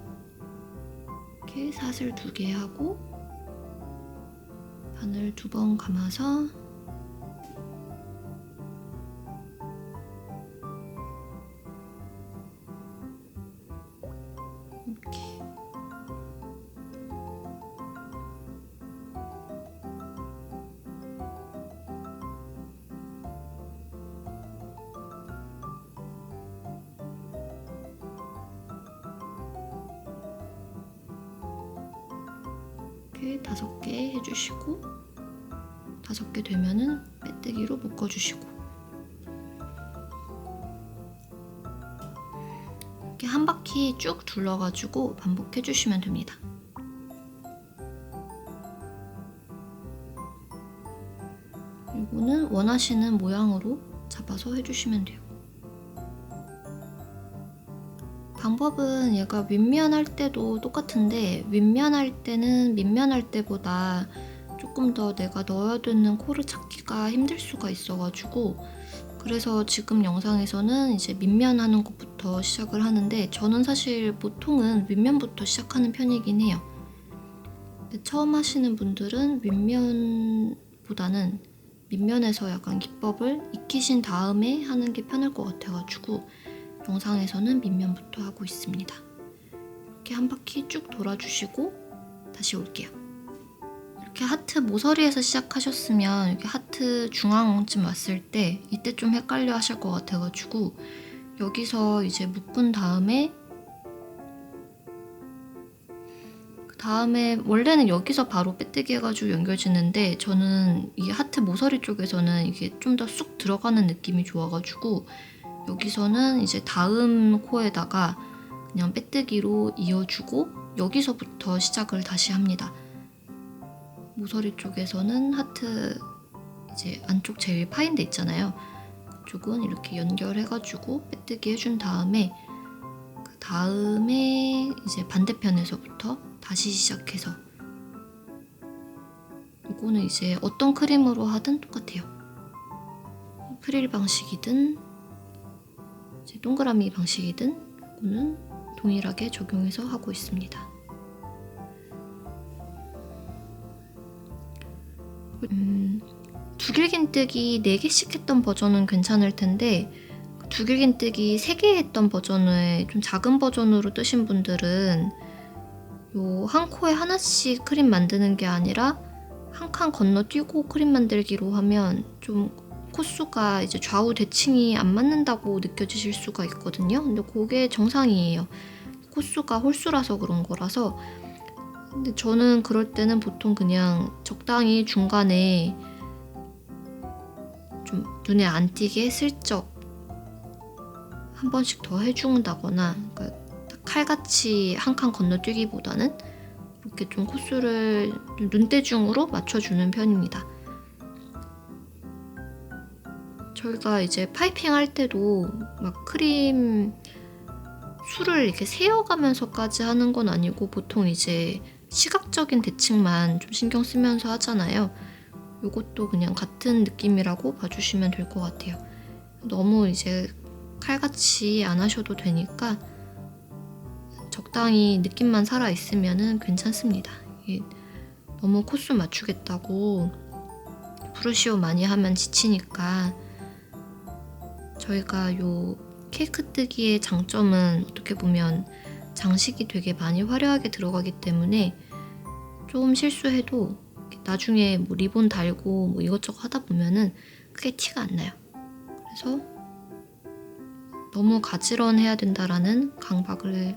이렇게 사슬 2개 하고 바늘 2번 감아서 이렇게 이렇게 5개 해주시고, 5개 되면은 빼뜨기로 묶어주시고, 이렇게 한 바퀴 쭉 둘러가지고 반복해주시면 됩니다. 이거는 원하시는 모양으로 잡아서 해주시면 돼요. 방법은 얘가 윗면할 때도 똑같은데, 윗면할 때는 밑면할 때보다 조금 더 내가 넣어야 되는 코를 찾기가 힘들 수가 있어가지고, 그래서 지금 영상에서는 이제 밑면하는 것부터 시작을 하는데, 저는 사실 보통은 윗면부터 시작하는 편이긴 해요. 근데 처음 하시는 분들은 윗면보다는 밑면에서 약간 기법을 익히신 다음에 하는 게 편할 것 같아가지고 영상에서는 밑면부터 하고 있습니다. 이렇게 한 바퀴 쭉 돌아주시고 다시 올게요. 이렇게 하트 모서리에서 시작하셨으면 이렇게 하트 중앙쯤 왔을 때 이때 좀 헷갈려 하실 것 같아가지고 여기서 이제 묶은 다음에 원래는 여기서 바로 빼뜨기 해가지고 연결짓는데, 저는 이 하트 모서리 쪽에서는 이게 좀 더 쑥 들어가는 느낌이 좋아가지고 여기서는 이제 다음 코에다가 그냥 빼뜨기로 이어주고 여기서부터 시작을 다시 합니다. 모서리 쪽에서는 하트 이제 안쪽 제일 파인 데 있잖아요. 그쪽은 이렇게 연결해가지고 빼뜨기 해준 다음에 그 다음에 이제 반대편에서부터 다시 시작해서, 이거는 이제 어떤 크림으로 하든 똑같아요. 프릴 방식이든 이제 동그라미 방식이든 이거는 동일하게 적용해서 하고 있습니다. 두길긴뜨기 4개씩 했던 버전은 괜찮을 텐데, 두길긴뜨기 3개 했던 버전을 좀 작은 버전으로 뜨신 분들은 요 한 코에 하나씩 크림 만드는 게 아니라 한 칸 건너뛰고 크림 만들기로 하면 좀 코수가 이제 좌우 대칭이 안 맞는다고 느껴지실 수가 있거든요. 근데 그게 정상이에요. 코수가 홀수라서 그런 거라서. 근데 저는 그럴 때는 보통 그냥 적당히 중간에 좀 눈에 안 띄게 슬쩍 한 번씩 더 해준다거나, 그러니까 칼같이 한 칸 건너뛰기보다는 이렇게 좀 코스를 눈대중으로 맞춰주는 편입니다. 저희가 이제 파이핑 할 때도 막 크림 수를 이렇게 세어가면서까지 하는 건 아니고 보통 이제 시각적인 대칭만 좀 신경 쓰면서 하잖아요. 이것도 그냥 같은 느낌이라고 봐주시면 될 것 같아요. 너무 이제 칼같이 안 하셔도 되니까 적당히 느낌만 살아 있으면 괜찮습니다. 너무 코스 맞추겠다고 브러쉬로 많이 하면 지치니까, 저희가 요 케이크 뜨기의 장점은 어떻게 보면 장식이 되게 많이 화려하게 들어가기 때문에 조금 실수해도 나중에 뭐 리본 달고 뭐 이것저것 하다 보면은 크게 티가 안 나요. 그래서 너무 가지런해야 된다라는 강박을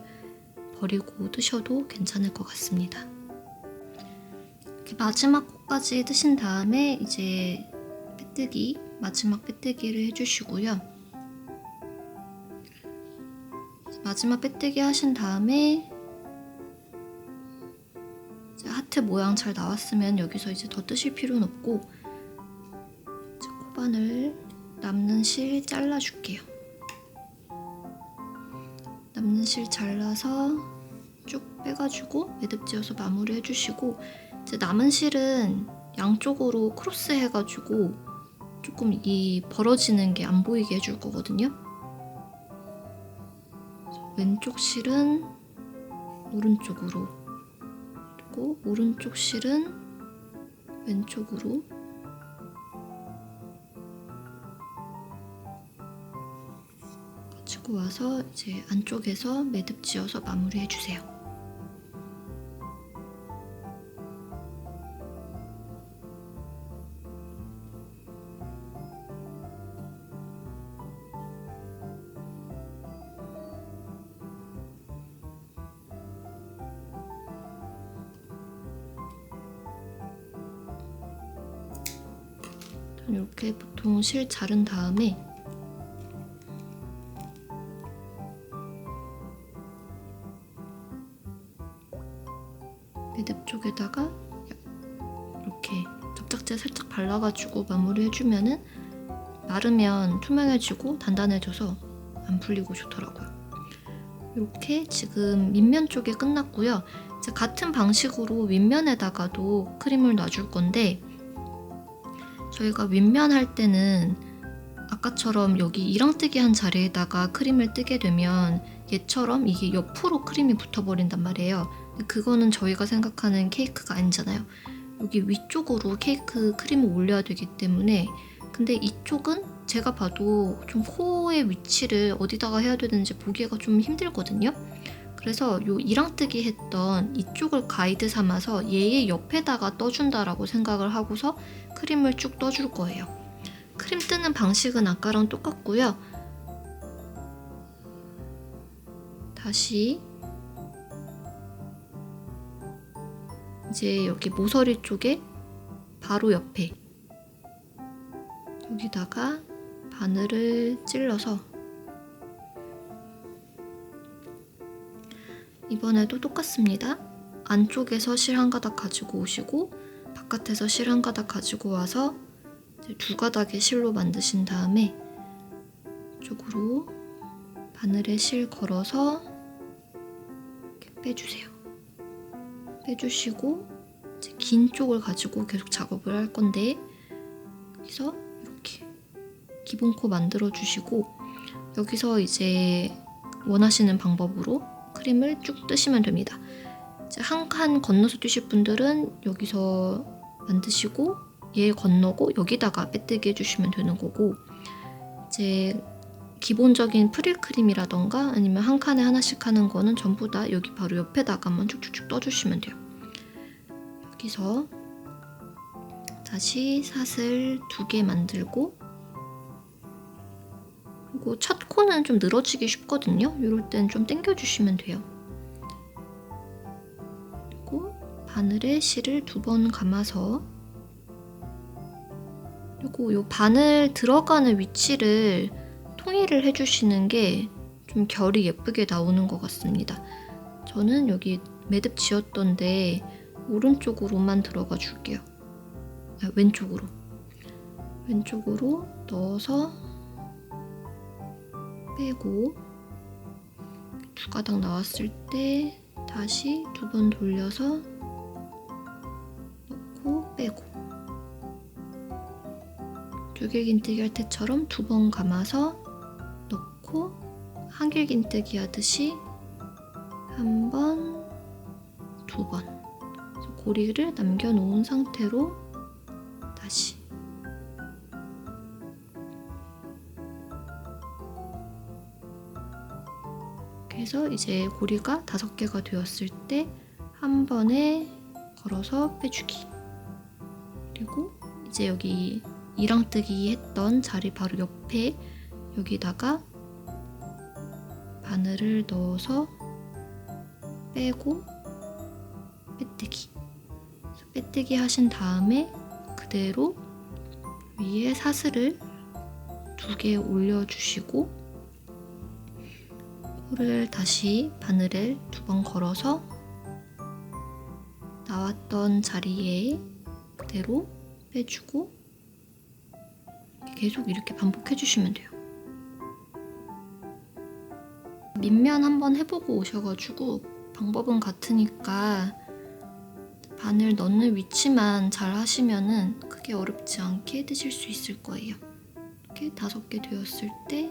버리고 뜨셔도 괜찮을 것 같습니다. 이렇게 마지막 코까지 뜨신 다음에 이제 빼뜨기, 마지막 빼뜨기를 해주시고요. 마지막 빼뜨기 하신 다음에 이제 하트 모양 잘 나왔으면 여기서 이제 더 뜨실 필요는 없고, 이제 코바늘 남는 실 잘라줄게요. 남는 실 잘라서 쭉 빼가지고 매듭 지어서 마무리 해주시고, 이제 남은 실은 양쪽으로 크로스 해가지고 조금 이 벌어지는 게 안 보이게 해줄 거거든요. 왼쪽 실은 오른쪽으로, 그리고 오른쪽 실은 왼쪽으로, 가지고 와서 이제 안쪽에서 매듭 지어서 마무리 해주세요. 이렇게 보통 실 자른 다음에 매듭 쪽에다가 이렇게 접착제 살짝 발라가지고 마무리 해주면은 마르면 투명해지고 단단해져서 안 풀리고 좋더라고요. 이렇게 지금 밑면 쪽에 끝났고요. 이제 같은 방식으로 윗면에다가도 크림을 놔줄 건데, 저희가 윗면 할 때는 아까처럼 여기 이랑뜨기 한 자리에다가 크림을 뜨게 되면 얘처럼 이게 옆으로 크림이 붙어버린단 말이에요. 그거는 저희가 생각하는 케이크가 아니잖아요. 여기 위쪽으로 케이크 크림을 올려야 되기 때문에, 근데 이쪽은 제가 봐도 좀 코의 위치를 어디다가 해야 되는지 보기가 좀 힘들거든요. 그래서 요 이랑뜨기 했던 이쪽을 가이드 삼아서 얘의 옆에다가 떠준다라고 생각을 하고서 크림을 쭉 떠줄 거예요. 크림 뜨는 방식은 아까랑 똑같고요. 다시 이제 여기 모서리 쪽에 바로 옆에 여기다가 바늘을 찔러서, 이번에도 똑같습니다. 안쪽에서 실 한 가닥 가지고 오시고 바깥에서 실 한 가닥 가지고 와서 이제 두 가닥의 실로 만드신 다음에 이쪽으로 바늘에 실 걸어서 이렇게 빼주세요. 빼주시고 이제 긴 쪽을 가지고 계속 작업을 할 건데, 여기서 이렇게 기본 코 만들어 주시고, 여기서 이제 원하시는 방법으로 크림을 쭉 뜨시면 됩니다. 이제 한 칸 건너서 뜨실 분들은 여기서 만드시고 얘 건너고 여기다가 빼뜨기 해주시면 되는 거고, 이제 기본적인 프릴 크림이라던가 아니면 한 칸에 하나씩 하는 거는 전부 다 여기 바로 옆에다가만 쭉쭉쭉 떠주시면 돼요. 여기서 다시 사슬 2개 만들고, 그리고 첫 코는 좀 늘어지기 쉽거든요. 이럴 땐 좀 당겨주시면 돼요. 그리고 바늘에 실을 2번 감아서, 그리고 이 바늘 들어가는 위치를 통일을 해주시는 게 좀 결이 예쁘게 나오는 것 같습니다. 저는 여기 매듭 지었던데 오른쪽으로만 들어가 줄게요. 왼쪽으로 넣어서 빼고 두 가닥 나왔을 때 다시 2번 돌려서 넣고 빼고, 두길긴뜨기 할 때처럼 2번 감아서 넣고 한길긴뜨기 하듯이 1번, 2번 고리를 남겨놓은 상태로 다시 그래서 이제 고리가 5개가 되었을 때 한 번에 걸어서 빼주기. 그리고 이제 여기 이랑뜨기 했던 자리 바로 옆에 여기다가 바늘을 넣어서 빼고 빼뜨기. 빼뜨기 하신 다음에 그대로 위에 사슬을 2개 올려주시고 코를 다시 바늘을 2번 걸어서 나왔던 자리에 그대로 빼주고 계속 이렇게 반복해 주시면 돼요. 밑면 한번 해보고 오셔가지고 방법은 같으니까 바늘 넣는 위치만 잘 하시면은 크게 어렵지 않게 뜨실 수 있을 거예요. 이렇게 5개 되었을 때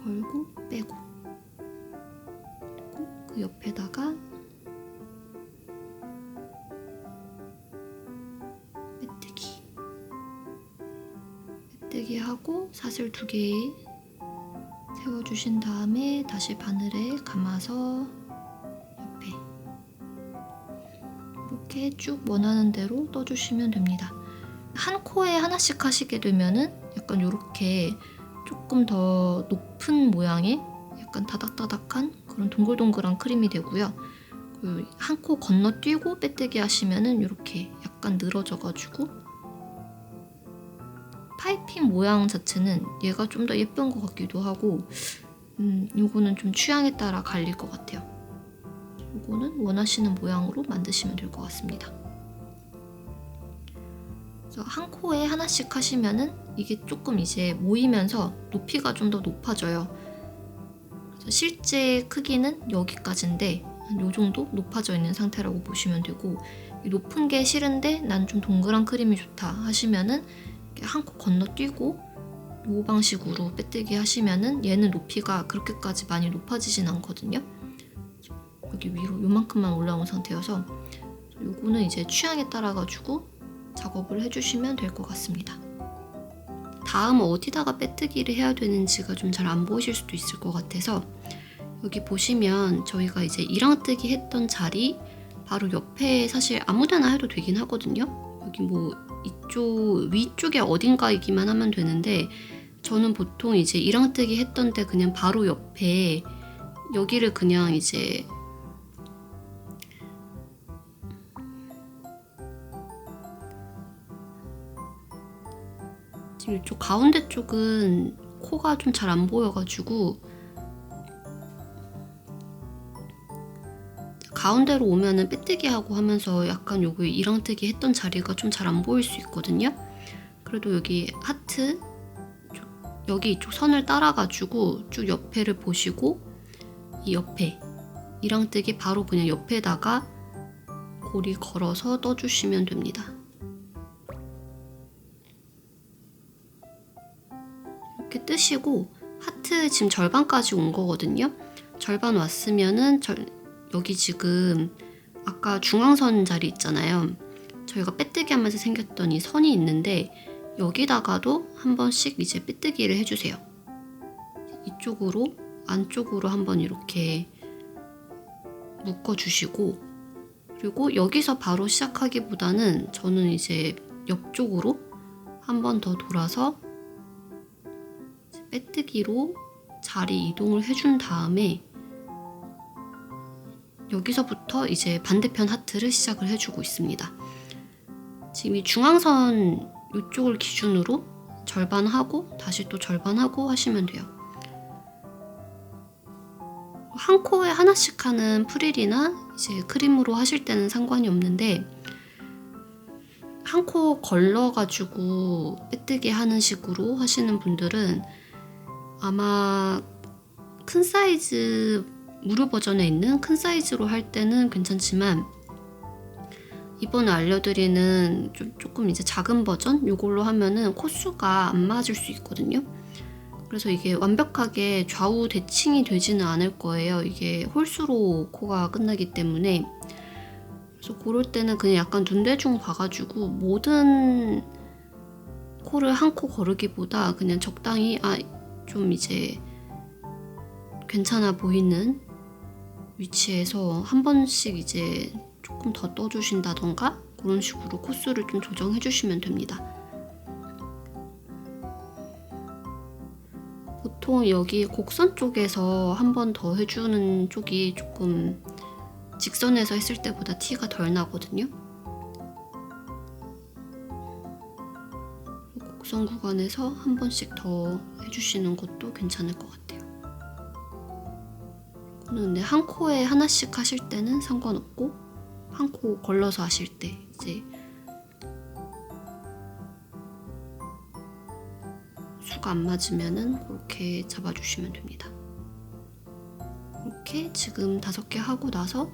걸고 빼고, 그리고 그 옆에다가 빼뜨기 하고 사슬 2개 세워주신 다음에 다시 바늘에 감아서 옆에 이렇게 쭉 원하는 대로 떠주시면 됩니다. 한 코에 하나씩 하시게 되면은 약간 이렇게 조금 더 높은 모양의 약간 다닥다닥한 그런 동글동글한 크림이 되고요. 한 코 건너뛰고 빼뜨기 하시면은 이렇게 약간 늘어져가지고 파이핑 모양 자체는 얘가 좀 더 예쁜 것 같기도 하고 요거는 좀 취향에 따라 갈릴 것 같아요. 요거는 원하시는 모양으로 만드시면 될 것 같습니다. 그래서 한 코에 하나씩 하시면은 이게 조금 이제 모이면서 높이가 좀 더 높아져요. 그래서 실제 크기는 여기까지인데 요 정도 높아져 있는 상태라고 보시면 되고, 높은 게 싫은데 난 좀 동그란 크림이 좋다 하시면은 한 코 건너뛰고 이 방식으로 빼뜨기 하시면은 얘는 높이가 그렇게까지 많이 높아지진 않거든요. 여기 위로 요만큼만 올라온 상태여서 요거는 이제 취향에 따라 가지고 작업을 해주시면 될 것 같습니다. 다음 어디다가 빼뜨기를 해야 되는지가 좀 잘 안 보이실 수도 있을 것 같아서 여기 보시면 저희가 이제 이랑뜨기 했던 자리 바로 옆에 사실 아무데나 해도 되긴 하거든요. 여기 뭐 이쪽 위쪽에 어딘가이기만 하면 되는데 저는 보통 이제 이랑뜨기 했던 데 그냥 바로 옆에 여기를 그냥 이제 지금 이쪽 가운데 쪽은 코가 좀 잘 안 보여가지고 가운데로 오면은 빼뜨기 하고 하면서 약간 요거 이랑뜨기 했던 자리가 좀 잘 안 보일 수 있거든요. 그래도 여기 하트 여기 이쪽 선을 따라가지고 쭉 옆에를 보시고 이 옆에 이랑뜨기 바로 그냥 옆에다가 고리 걸어서 떠주시면 됩니다. 이렇게 뜨시고 하트 지금 절반까지 온 거거든요. 절반 왔으면은 여기 지금 아까 중앙선 자리 있잖아요. 저희가 빼뜨기 하면서 생겼던 이 선이 있는데 여기다가도 한 번씩 이제 빼뜨기를 해주세요. 이쪽으로 안쪽으로 한번 이렇게 묶어주시고, 그리고 여기서 바로 시작하기보다는 저는 이제 옆쪽으로 한 번 더 돌아서 빼뜨기로 자리 이동을 해준 다음에 여기서부터 이제 반대편 하트를 시작을 해주고 있습니다. 지금 이 중앙선 이쪽을 기준으로 절반 하고 다시 또 절반 하고 하시면 돼요. 한 코에 하나씩 하는 프릴이나 이제 크림으로 하실 때는 상관이 없는데 한 코 걸러가지고 빼뜨기 하는 식으로 하시는 분들은 아마 큰 사이즈 무료 버전에 있는 큰 사이즈로 할 때는 괜찮지만 이번에 알려드리는 조금 이제 작은 버전 이걸로 하면은 코수가 안 맞을 수 있거든요. 그래서 이게 완벽하게 좌우 대칭이 되지는 않을 거예요. 이게 홀수로 코가 끝나기 때문에. 그래서 그럴 때는 그냥 약간 눈대중 봐가지고 모든 코를 한 코 거르기보다 그냥 적당히 좀 이제 괜찮아 보이는 위치에서 한 번씩 이제 조금 더 떠주신다던가 그런 식으로 코수를 좀 조정해 주시면 됩니다. 보통 여기 곡선 쪽에서 한 번 더 해주는 쪽이 조금 직선에서 했을 때보다 티가 덜 나거든요. 곡선 구간에서 한 번씩 더 해주시는 것도 괜찮을 것 같아요. 근데 한 코에 하나씩 하실 때는 상관없고 한 코 걸러서 하실 때 이제 수가 안 맞으면은 그렇게 잡아주시면 됩니다. 이렇게 지금 5개 하고 나서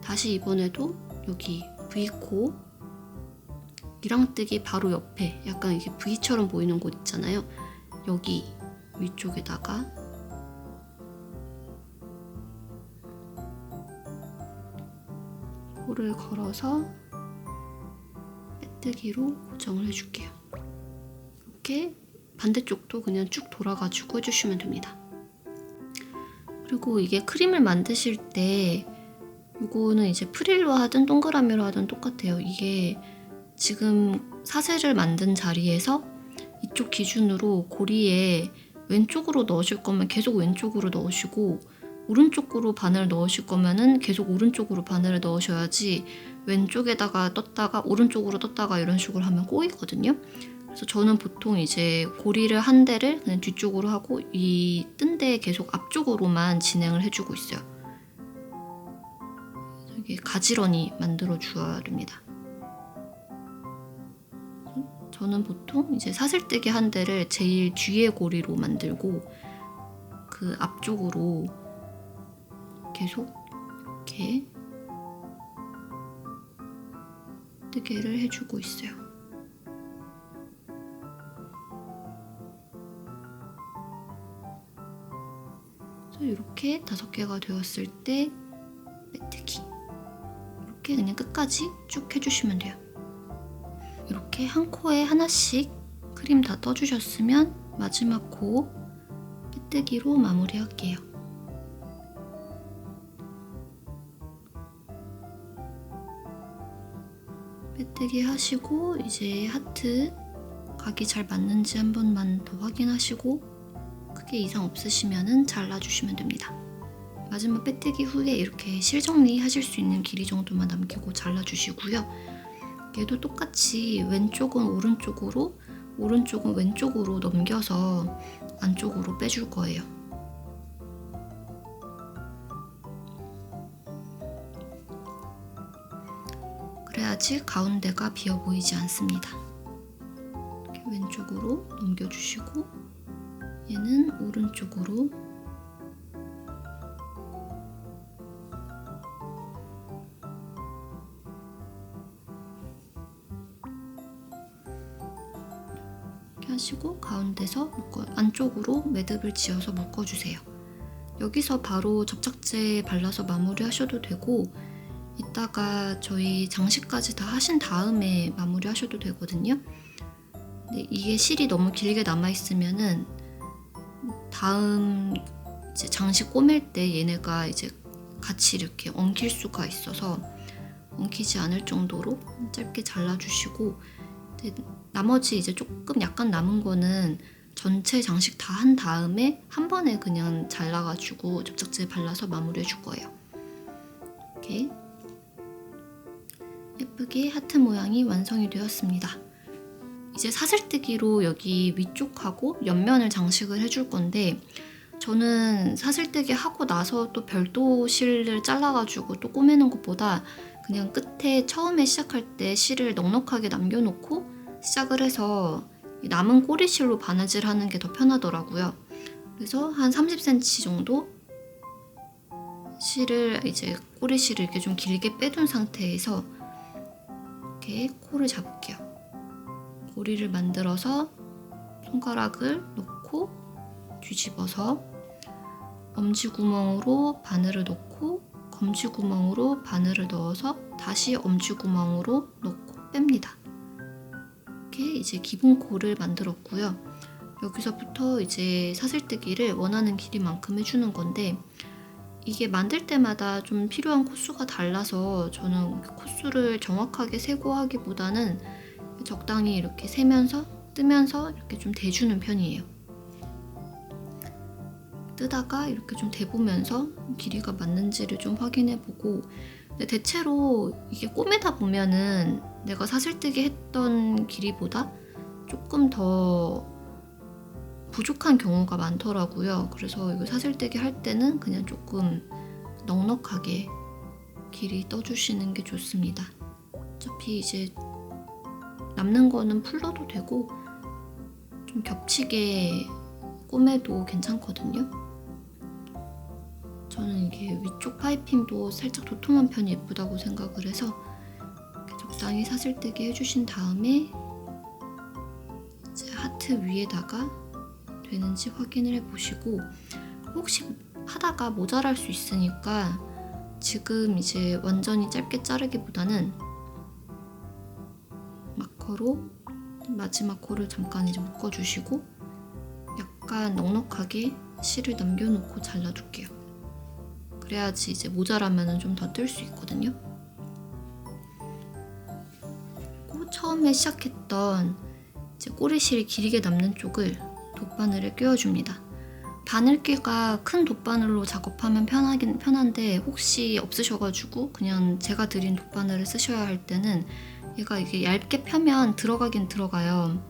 다시 이번에도 여기 V코 이랑뜨기 바로 옆에 약간 이게 V처럼 보이는 곳 있잖아요. 여기 위쪽에다가 코를 걸어서 빼뜨기로 고정을 해줄게요. 이렇게 반대쪽도 그냥 쭉 돌아가지고 해주시면 됩니다. 그리고 이게 크림을 만드실 때 이거는 이제 프릴로 하든 동그라미로 하든 똑같아요. 이게 지금 사슬을 만든 자리에서 이쪽 기준으로 고리에 왼쪽으로 넣으실 거면 계속 왼쪽으로 넣으시고 오른쪽으로 바늘 넣으실 거면은 계속 오른쪽으로 바늘을 넣으셔야지 왼쪽에다가 떴다가 오른쪽으로 떴다가 이런 식으로 하면 꼬이거든요. 그래서 저는 보통 이제 고리를 한 대를 그냥 뒤쪽으로 하고 이 뜬 데 계속 앞쪽으로만 진행을 해주고 있어요. 이게 가지런히 만들어 주어야 됩니다. 저는 보통 이제 사슬뜨기 한 대를 제일 뒤에 고리로 만들고 그 앞쪽으로 계속 이렇게 뜨개를 해주고 있어요. 그래서 이렇게 5개가 되었을 때 빼뜨기 이렇게 그냥 끝까지 쭉 해주시면 돼요. 이렇게 한 코에 하나씩 크림 다 떠주셨으면 마지막 코 빼뜨기로 마무리할게요. 빼뜨기 하시고 이제 하트 각이 잘 맞는지 한 번만 더 확인하시고 크게 이상 없으시면 잘라주시면 됩니다. 마지막 빼뜨기 후에 이렇게 실정리 하실 수 있는 길이 정도만 남기고 잘라주시고요. 얘도 똑같이 왼쪽은 오른쪽으로 오른쪽은 왼쪽으로 넘겨서 안쪽으로 빼줄 거예요. 그래야지 가운데가 비어 보이지 않습니다. 이렇게 왼쪽으로 넘겨주시고 얘는 오른쪽으로 이렇게 하시고 가운데서 안쪽으로 매듭을 지어서 묶어주세요. 여기서 바로 접착제 발라서 마무리 하셔도 되고 이따가 저희 장식까지 다 하신 다음에 마무리 하셔도 되거든요. 근데 이게 실이 너무 길게 남아있으면은 다음 이제 장식 꼬맬 때 얘네가 이제 같이 이렇게 엉킬 수가 있어서 엉키지 않을 정도로 짧게 잘라주시고 나머지 이제 조금 약간 남은 거는 전체 장식 다 한 다음에 한 번에 그냥 잘라가지고 접착제 발라서 마무리해 줄 거예요. 이렇게 예쁘게 하트 모양이 완성이 되었습니다. 이제 사슬뜨기로 여기 위쪽하고 옆면을 장식을 해줄 건데, 저는 사슬뜨기 하고 나서 또 별도 실을 잘라가지고 또 꼬매는 것보다 그냥 끝에 처음에 시작할 때 실을 넉넉하게 남겨놓고 시작을 해서 남은 꼬리실로 바느질 하는 게 더 편하더라고요. 그래서 한 30cm 정도 실을, 이제 꼬리실을 이렇게 좀 길게 빼둔 상태에서 이렇게 코를 잡을게요. 고리를 만들어서 손가락을 놓고 뒤집어서 엄지구멍으로 바늘을 넣고 검지구멍으로 바늘을 넣어서 다시 엄지구멍으로 넣고 뺍니다. 이렇게 이제 기본 코를 만들었고요. 여기서부터 이제 사슬뜨기를 원하는 길이만큼 해주는 건데, 이게 만들 때마다 좀 필요한 코수가 달라서 저는 코수를 정확하게 세고 하기보다는 적당히 이렇게 세면서 뜨면서 이렇게 좀 대주는 편이에요. 뜨다가 이렇게 좀 대보면서 길이가 맞는지를 좀 확인해보고, 근데 대체로 이게 꼬매다 보면은 내가 사슬뜨기 했던 길이보다 조금 더 부족한 경우가 많더라고요. 그래서 이거 사슬뜨기 할 때는 그냥 조금 넉넉하게 길이 떠주시는 게 좋습니다. 어차피 이제 남는 거는 풀러도 되고 좀 겹치게 꼬매도 괜찮거든요. 저는 이게 위쪽 파이핑도 살짝 도톰한 편이 예쁘다고 생각을 해서 이렇게 적당히 사슬뜨기 해주신 다음에 이제 하트 위에다가 되는지 확인을 해보시고, 혹시 하다가 모자랄 수 있으니까 지금 이제 완전히 짧게 자르기보다는 마커로 마지막 코를 잠깐 이제 묶어주시고 약간 넉넉하게 실을 남겨놓고 잘라줄게요. 그래야지 이제 모자라면 좀 더 뜰 수 있거든요. 그리고 처음에 시작했던 이제 꼬리실이 길게 남는 쪽을 돗바늘에 끼워줍니다. 바늘귀가 큰 돗바늘로 작업하면 편한데 혹시 없으셔가지고 그냥 제가 드린 돗바늘을 쓰셔야 할 때는 얘가 이게 얇게 펴면 들어가긴 들어가요.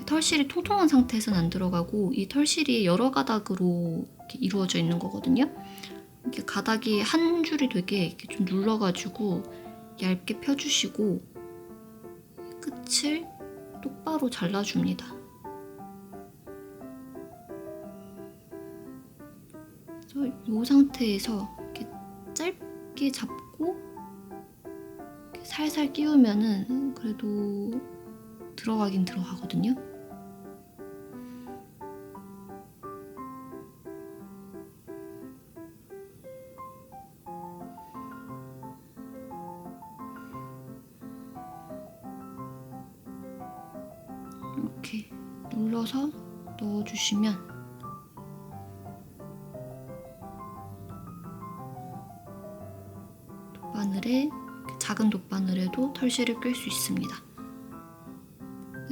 털실이 통통한 상태에서는 안 들어가고 이 털실이 여러 가닥으로 이렇게 이루어져 있는 거거든요. 이렇게 가닥이 한 줄이 되게 이렇게 좀 눌러가지고 얇게 펴주시고 끝을 똑바로 잘라줍니다. 이 상태에서 이렇게 짧게 잡고 이렇게 살살 끼우면은 그래도 들어가긴 들어가거든요. 이렇게 눌러서 넣어주시면 돗바늘에, 작은 돗바늘에도 털실을 낄 수 있습니다.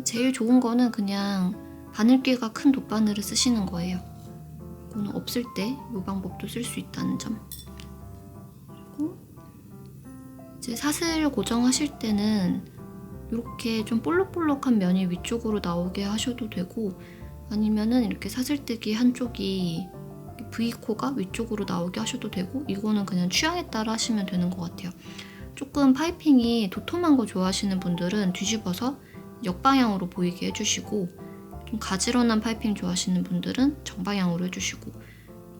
제일 좋은 거는 그냥 바늘귀가 큰 돗바늘을 쓰시는 거예요. 이거는 없을 때 이 방법도 쓸 수 있다는 점. 그리고 이제 사슬 고정하실 때는 이렇게 좀 볼록볼록한 면이 위쪽으로 나오게 하셔도 되고, 아니면은 이렇게 사슬뜨기 한쪽이 V코가 위쪽으로 나오게 하셔도 되고, 이거는 그냥 취향에 따라 하시면 되는 것 같아요. 조금 파이핑이 도톰한 거 좋아하시는 분들은 뒤집어서 역방향으로 보이게 해주시고, 좀 가지런한 파이핑 좋아하시는 분들은 정방향으로 해주시고,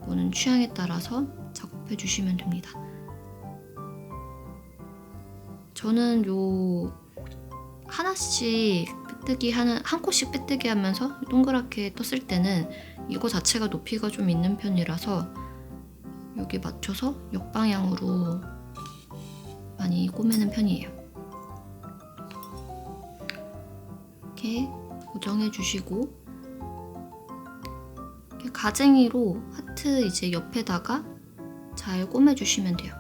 이거는 취향에 따라서 작업해 주시면 됩니다. 저는 요 하나씩 빼뜨기 하는, 한 코씩 빼뜨기 하면서 동그랗게 떴을 때는 이거 자체가 높이가 좀 있는 편이라서 여기 맞춰서 역방향으로 많이 꼬매는 편이에요. 이렇게 고정해 주시고, 이렇게 가쟁이로 하트 이제 옆에다가 잘 꼬매 주시면 돼요.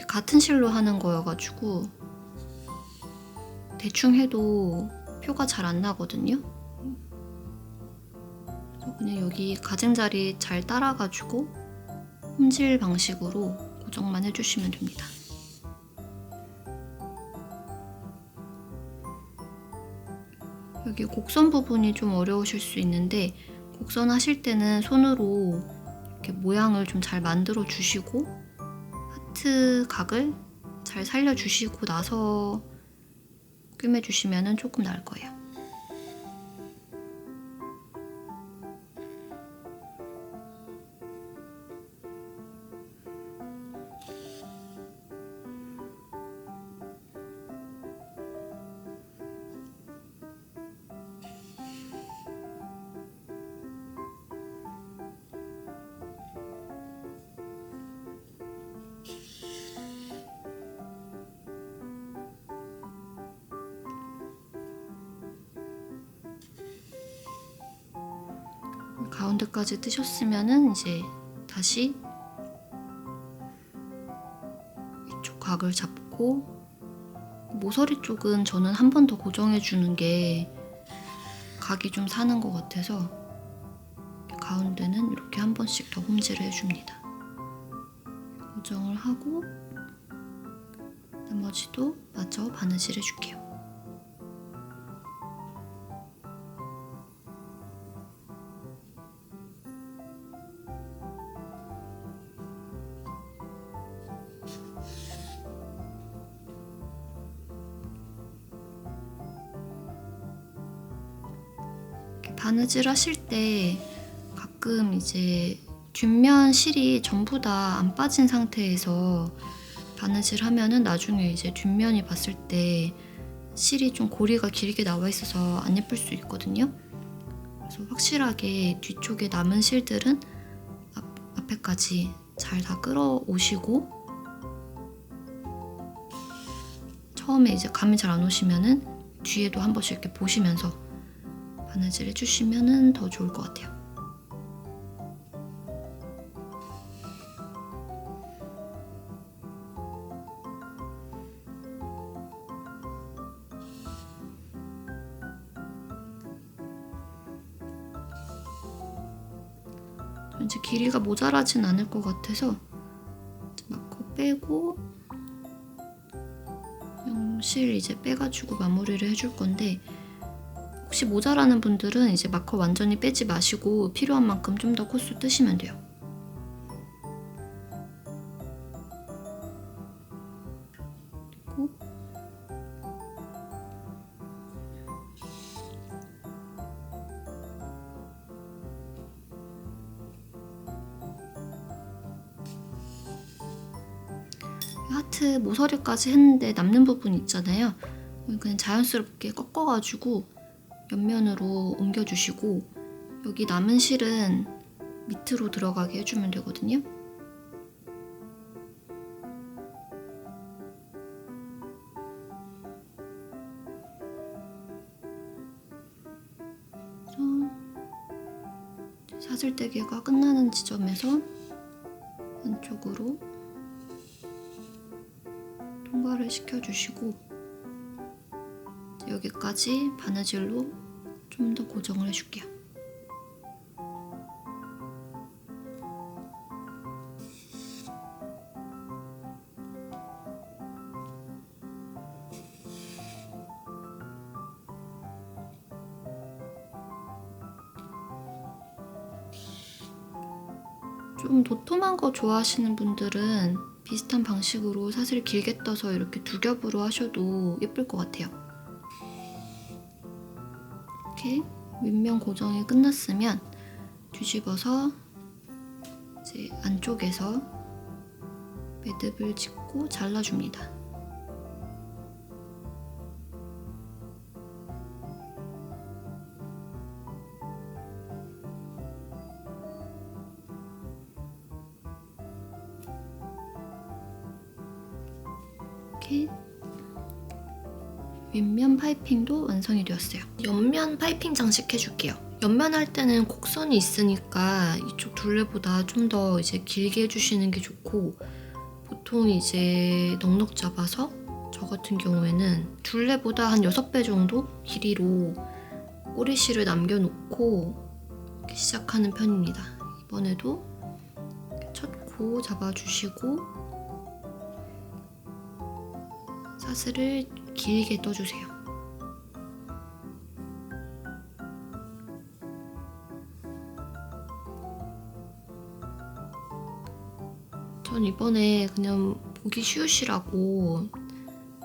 같은 실로 하는 거여가지고 대충 해도 표가 잘 안 나거든요. 그래서 그냥 여기 가장자리 잘 따라가지고 홈질 방식으로 고정만 해주시면 됩니다. 여기 곡선 부분이 좀 어려우실 수 있는데 곡선 하실 때는 손으로 이렇게 모양을 좀 잘 만들어 주시고 하트 각을 잘 살려 주시고 나서 꿰매 주시면 조금 나을 거예요. 가운데까지 뜨셨으면은 이제 다시 이쪽 각을 잡고 모서리 쪽은 저는 한 번 더 고정해 주는 게 각이 좀 사는 것 같아서 가운데는 이렇게 한 번씩 더 홈질을 해줍니다. 고정을 하고 나머지도 마저 바느질 해줄게요. 바느질 하실 때 가끔 이제 뒷면 실이 전부 다 안 빠진 상태에서 바느질 하면은 나중에 이제 뒷면이 봤을 때 실이 좀 고리가 길게 나와 있어서 안 예쁠 수 있거든요. 그래서 확실하게 뒤쪽에 남은 실들은 앞에까지 잘 다 끌어오시고 처음에 이제 감이 잘 안 오시면은 뒤에도 한 번씩 이렇게 보시면서 바느질 해주시면 더 좋을 것 같아요. 이제 길이가 모자라진 않을 것 같아서 마커 빼고 실 이제 빼가지고 마무리를 해줄 건데 혹시 모자라는 분들은 이제 마커 완전히 빼지 마시고 필요한 만큼 좀 더 코스 뜨시면 돼요. 그리고 하트 모서리까지 했는데 남는 부분 있잖아요. 그냥 자연스럽게 꺾어가지고 옆면으로 옮겨주시고 여기 남은 실은 밑으로 들어가게 해주면 되거든요. 사슬대기가 끝나는 지점에서 안쪽으로 통과를 시켜주시고 여기까지 바느질로 좀 더 고정을 해줄게요. 좀 도톰한 거 좋아하시는 분들은 비슷한 방식으로 사슬 길게 떠서 이렇게 두 겹으로 하셔도 예쁠 것 같아요. 이렇게 윗면 고정이 끝났으면 뒤집어서 이제 안쪽에서 매듭을 짓고 잘라줍니다. 이렇게 윗면 파이핑도 완성이 되었어요. 옆면 파이핑 장식 해줄게요. 옆면 할 때는 곡선이 있으니까 이쪽 둘레보다 좀 더 이제 길게 해주시는 게 좋고 보통 이제 넉넉 잡아서 저 같은 경우에는 둘레보다 한 6배 정도 길이로 꼬리실을 남겨놓고 이렇게 시작하는 편입니다. 이번에도 첫 코 잡아주시고 파스를 길게 떠주세요. 전 이번에 그냥 보기 쉬우시라고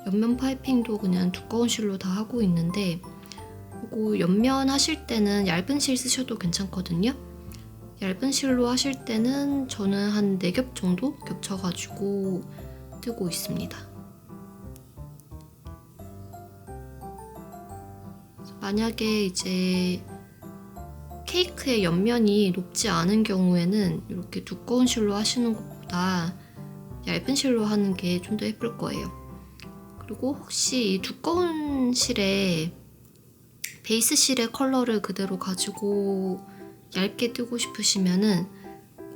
옆면 파이핑도 그냥 두꺼운 실로 다 하고 있는데, 그리고 옆면 하실 때는 얇은 실 쓰셔도 괜찮거든요. 얇은 실로 하실 때는 저는 한 4겹 정도 겹쳐가지고 뜨고 있습니다. 만약에 이제 케이크의 옆면이 높지 않은 경우에는 이렇게 두꺼운 실로 하시는 것보다 얇은 실로 하는 게 좀 더 예쁠 거예요. 그리고 혹시 이 두꺼운 실에 베이스 실의 컬러를 그대로 가지고 얇게 뜨고 싶으시면은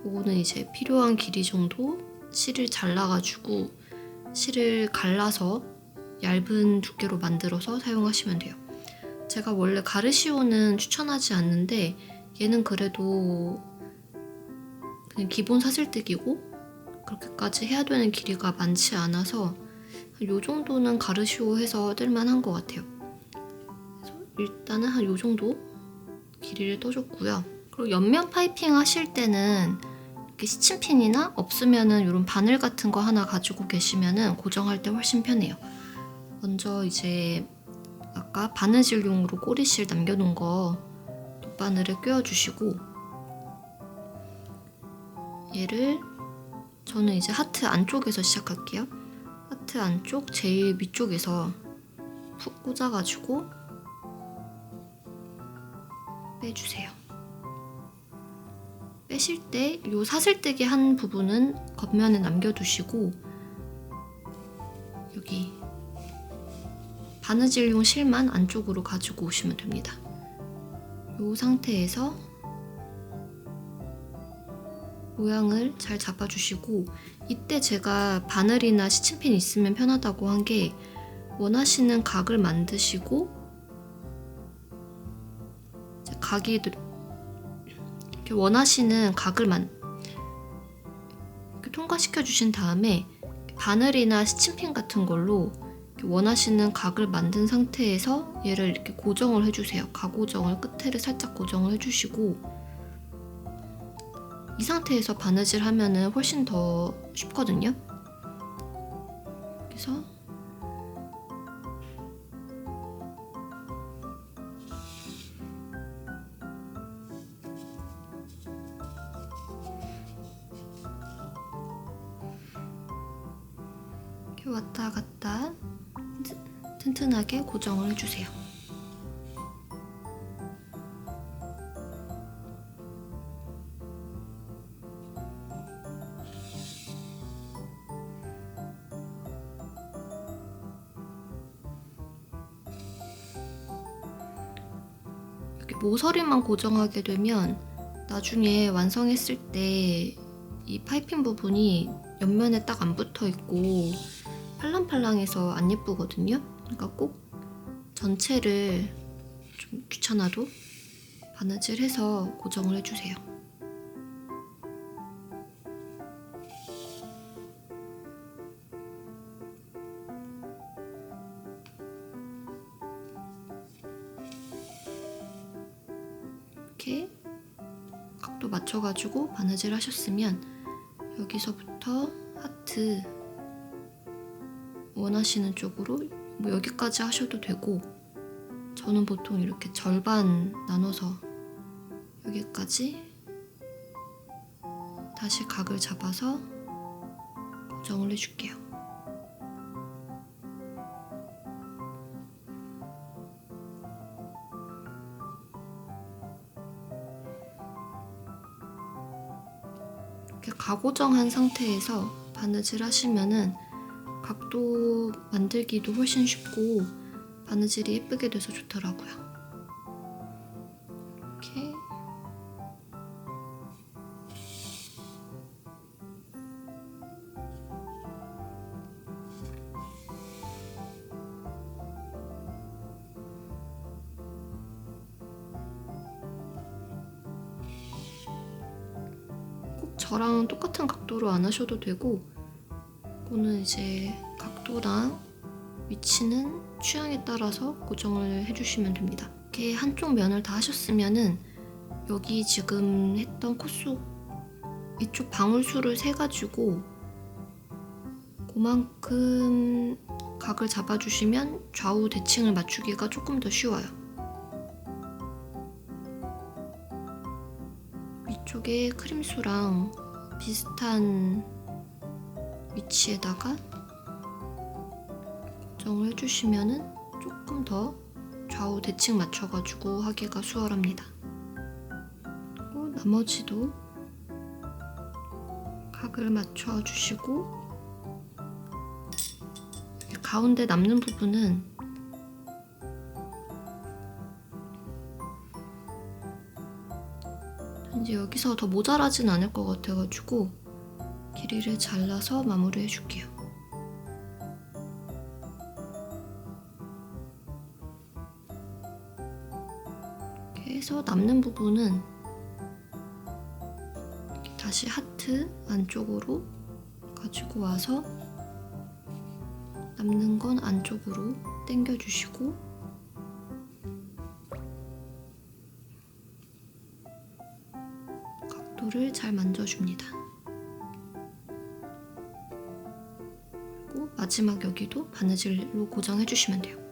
그거는 이제 필요한 길이 정도 실을 잘라가지고 실을 갈라서 얇은 두께로 만들어서 사용하시면 돼요. 제가 원래 가르시오는 추천하지 않는데 얘는 그래도 그냥 기본 사슬뜨기고 그렇게까지 해야 되는 길이가 많지 않아서 요 정도는 가르시오 해서 뜰만한 것 같아요. 그래서 일단은 한 요 정도 길이를 떠줬고요. 그리고 옆면 파이핑 하실 때는 이렇게 시침핀이나 없으면은 이런 바늘 같은 거 하나 가지고 계시면은 고정할 때 훨씬 편해요. 먼저 이제 아까 바느질용으로 꼬리실 남겨놓은 거 돗바늘에 꿰어주시고, 얘를 저는 이제 하트 안쪽에서 시작할게요. 하트 안쪽 제일 위쪽에서 푹 꽂아가지고 빼주세요. 빼실 때 이 사슬뜨기 한 부분은 겉면에 남겨두시고 여기 바느질용 실만 안쪽으로 가지고 오시면 됩니다. 이 상태에서 모양을 잘 잡아주시고, 이때 제가 바늘이나 시침핀 있으면 편하다고 한 게 원하시는 각을 만드시고 각이 이렇게 원하시는 각을 이렇게 통과시켜 주신 다음에 바늘이나 시침핀 같은 걸로 원하시는 각을 만든 상태에서 얘를 이렇게 고정을 해주세요. 가고정을 끝에를 살짝 고정을 해주시고, 이 상태에서 바느질 하면은 훨씬 더 쉽거든요. 그래서 이렇게 왔다 갔다 튼튼하게 고정을 해주세요. 이렇게 모서리만 고정하게 되면 나중에 완성했을 때 이 파이핑 부분이 옆면에 딱 안 붙어 있고 팔랑팔랑해서 안 예쁘거든요. 그러니까 꼭 전체를 좀 귀찮아도 바느질해서 고정을 해주세요. 이렇게 각도 맞춰가지고 바느질 하셨으면 여기서부터 하트 원하시는 쪽으로 뭐 여기까지 하셔도 되고, 저는 보통 이렇게 절반 나눠서 여기까지 다시 각을 잡아서 고정을 해줄게요. 이렇게 가고정한 상태에서 바느질 하시면은 각도 만들기도 훨씬 쉽고 바느질이 예쁘게 돼서 좋더라고요. 이렇게 꼭 저랑 똑같은 각도로 안 하셔도 되고, 이거는 이제 각도랑 위치는 취향에 따라서 고정을 해주시면 됩니다. 이렇게 한쪽 면을 다 하셨으면은 여기 지금 했던 콧속 이쪽 방울수를 세가지고 그만큼 각을 잡아주시면 좌우 대칭을 맞추기가 조금 더 쉬워요. 위쪽에 크림수랑 비슷한 위치에다가 고정을 해주시면은 조금 더 좌우 대칭 맞춰가지고 하기가 수월합니다. 그리고 나머지도 각을 맞춰주시고 가운데 남는 부분은 이제 여기서 더 모자라진 않을 것 같아가지고 길이를 잘라서 마무리해 줄게요. 이렇게 해서 남는 부분은 다시 하트 안쪽으로 가지고 와서 남는 건 안쪽으로 당겨주시고 각도를 잘 만져줍니다. 그리고 마지막 여기도 바느질로 고정해주시면 돼요.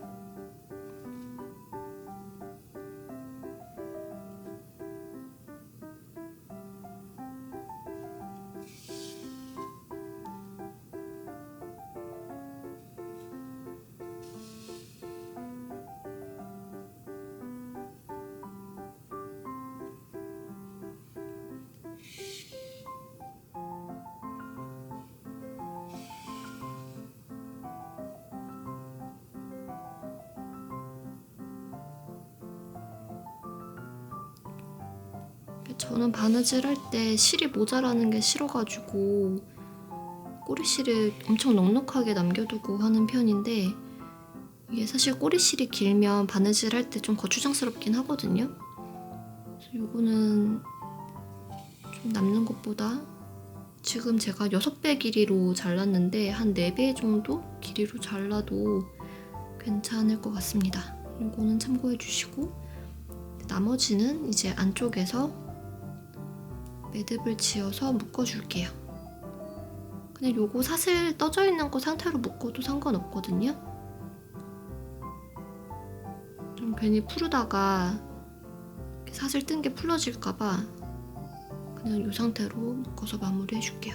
저는 바느질 할 때 실이 모자라는 게 싫어가지고 꼬리실을 엄청 넉넉하게 남겨두고 하는 편인데 이게 사실 꼬리실이 길면 바느질 할 때 좀 거추장스럽긴 하거든요. 그래서 요거는 좀 남는 것보다 지금 제가 6배 길이로 잘랐는데 한 4배 정도 길이로 잘라도 괜찮을 것 같습니다. 요거는 참고해 주시고 나머지는 이제 안쪽에서 매듭을 지어서 묶어줄게요. 근데 요거 사슬 떠져 있는 거 상태로 묶어도 상관없거든요. 좀 괜히 풀다가 사슬 뜬 게 풀어질까봐 그냥 요 상태로 묶어서 마무리 해줄게요.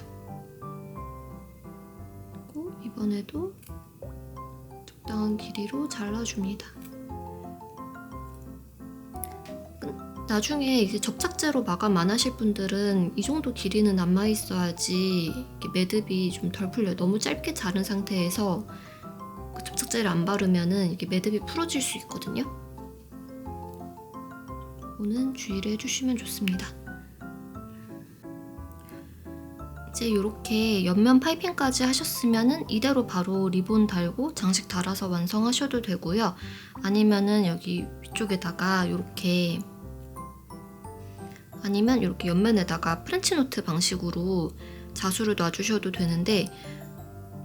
그리고 이번에도 적당한 길이로 잘라줍니다. 나중에 이제 접착제로 마감 안 하실 분들은 이 정도 길이는 남아 있어야지 매듭이 좀 덜 풀려요. 너무 짧게 자른 상태에서 그 접착제를 안 바르면은 이게 매듭이 풀어질 수 있거든요. 이거는 주의를 해주시면 좋습니다. 이제 이렇게 옆면 파이핑까지 하셨으면은 이대로 바로 리본 달고 장식 달아서 완성하셔도 되고요. 아니면은 여기 위쪽에다가 이렇게 아니면 이렇게 옆면에다가 프렌치노트 방식으로 자수를 놔주셔도 되는데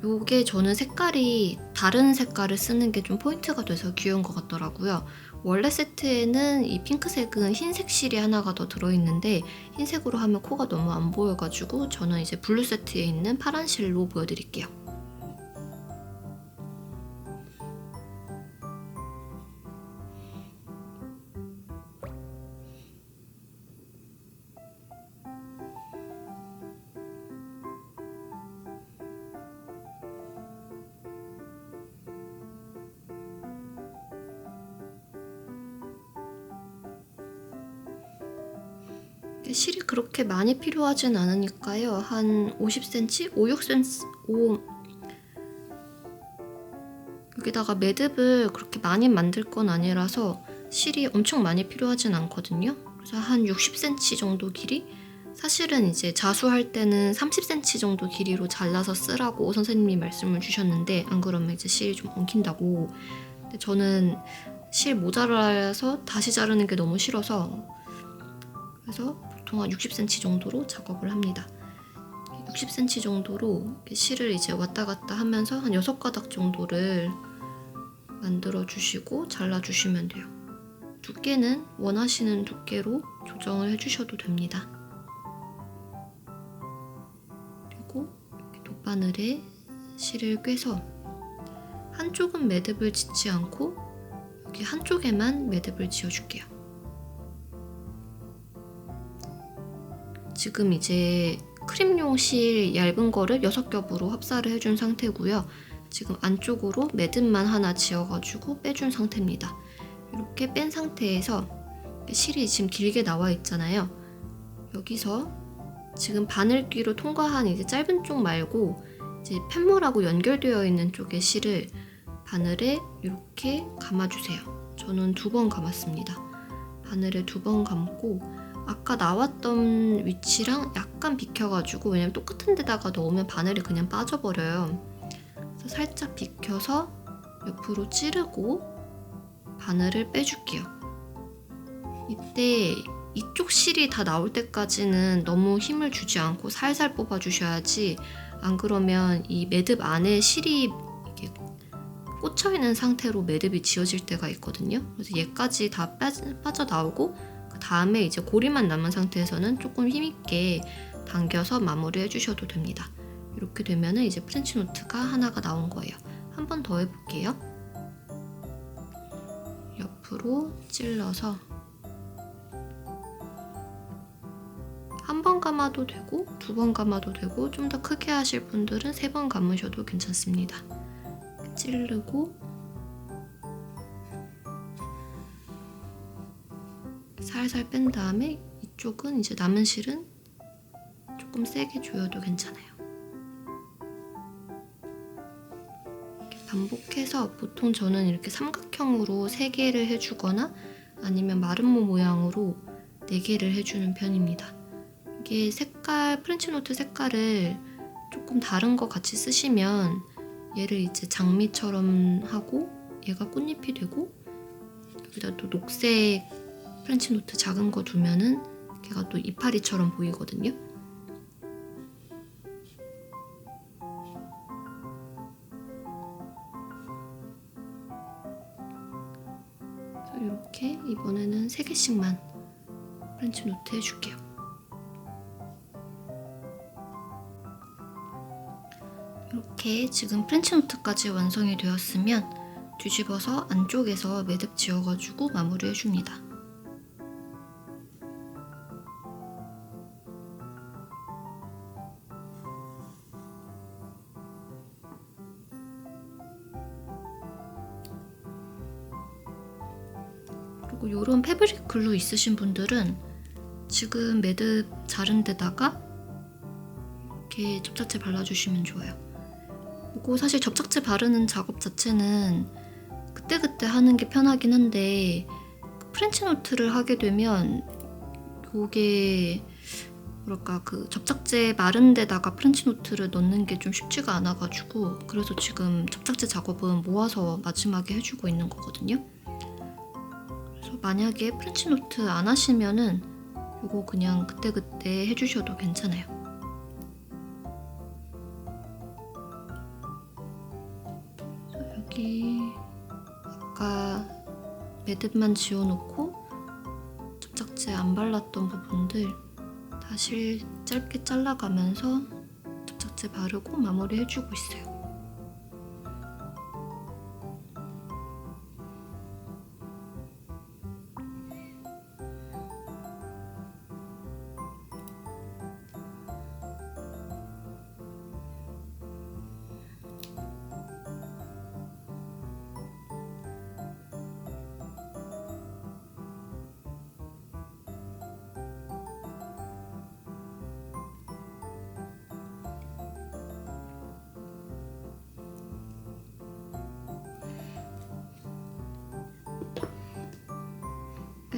요게 저는 색깔이 다른 색깔을 쓰는 게 좀 포인트가 돼서 귀여운 것 같더라고요. 원래 세트에는 이 핑크색은 흰색 실이 하나가 더 들어있는데 흰색으로 하면 코가 너무 안 보여가지고 저는 이제 블루 세트에 있는 파란 실로 보여드릴게요. 실이 그렇게 많이 필요하진 않으니까요. 한 50cm? 5, 6cm? 여기다가 매듭을 그렇게 많이 만들 건 아니라서 실이 엄청 많이 필요하진 않거든요. 그래서 한 60cm 정도 길이? 사실은 이제 자수할 때는 30cm 정도 길이로 잘라서 쓰라고 선생님이 말씀을 주셨는데 안 그러면 이제 실이 좀 엉킨다고. 근데 저는 실 모자라서 다시 자르는 게 너무 싫어서 그래서 보통 한 60cm 정도로 작업을 합니다. 60cm 정도로 실을 이제 왔다 갔다 하면서 한 6가닥 정도를 만들어 주시고 잘라 주시면 돼요. 두께는 원하시는 두께로 조정을 해주셔도 됩니다. 그리고 이렇게 돗바늘에 실을 꿰서 한쪽은 매듭을 짓지 않고 여기 한쪽에만 매듭을 지어줄게요. 지금 이제 크림용 실 얇은 거를 6겹으로 합사를 해준 상태고요. 지금 안쪽으로 매듭만 하나 지어가지고 빼준 상태입니다. 이렇게 뺀 상태에서 실이 지금 길게 나와 있잖아요. 여기서 지금 바늘귀로 통과한 이제 짧은 쪽 말고 이제 팻물하고 연결되어 있는 쪽의 실을 바늘에 이렇게 감아주세요. 저는 2번 감았습니다. 바늘에 2번 감고 아까 나왔던 위치랑 약간 비켜가지고, 왜냐면 똑같은 데다가 넣으면 바늘이 그냥 빠져버려요. 그래서 살짝 비켜서 옆으로 찌르고 바늘을 빼줄게요. 이때 이쪽 실이 다 나올 때까지는 너무 힘을 주지 않고 살살 뽑아주셔야지, 안 그러면 이 매듭 안에 실이 이렇게 꽂혀있는 상태로 매듭이 지어질 때가 있거든요. 그래서 얘까지 다 빠져나오고 그 다음에 이제 고리만 남은 상태에서는 조금 힘있게 당겨서 마무리 해주셔도 됩니다. 이렇게 되면은 이제 프렌치 노트가 하나가 나온 거예요. 한 번 더 해볼게요. 옆으로 찔러서 한 번 감아도 되고 2번 감아도 되고, 좀 더 크게 하실 분들은 3번 감으셔도 괜찮습니다. 찌르고 살살 뺀 다음에 이쪽은 이제 남은 실은 조금 세게 조여도 괜찮아요. 이렇게 반복해서, 보통 저는 이렇게 삼각형으로 3개를 해주거나 아니면 마름모 모양으로 4개를 해주는 편입니다. 이게 색깔, 프렌치 노트 색깔을 조금 다른 거 같이 쓰시면 얘를 이제 장미처럼 하고 얘가 꽃잎이 되고, 여기다 또 녹색 프렌치 노트 작은 거 두면은 걔가 또 이파리처럼 보이거든요. 그래서 이렇게 이번에는 3개씩만 프렌치 노트 해줄게요. 이렇게 지금 프렌치 노트까지 완성이 되었으면 뒤집어서 안쪽에서 매듭 지어가지고 마무리 해줍니다. 그리고 이런 패브릭 글루 있으신 분들은 지금 매듭 자른 데다가 이렇게 접착제 발라주시면 좋아요. 이거 사실 접착제 바르는 작업 자체는 그때그때 하는 게 편하긴 한데, 프렌치 노트를 하게 되면 이게 뭐랄까, 그 접착제 마른 데다가 프렌치 노트를 넣는 게 좀 쉽지가 않아가지고, 그래서 지금 접착제 작업은 모아서 마지막에 해주고 있는 거거든요. 그래서 만약에 프렌치 노트 안 하시면은 이거 그냥 그때그때 해주셔도 괜찮아요. 여기 아까 매듭만 지워놓고 접착제 안 발랐던 부분들 다시 짧게 잘라가면서 접착제 바르고 마무리 해주고 있어요.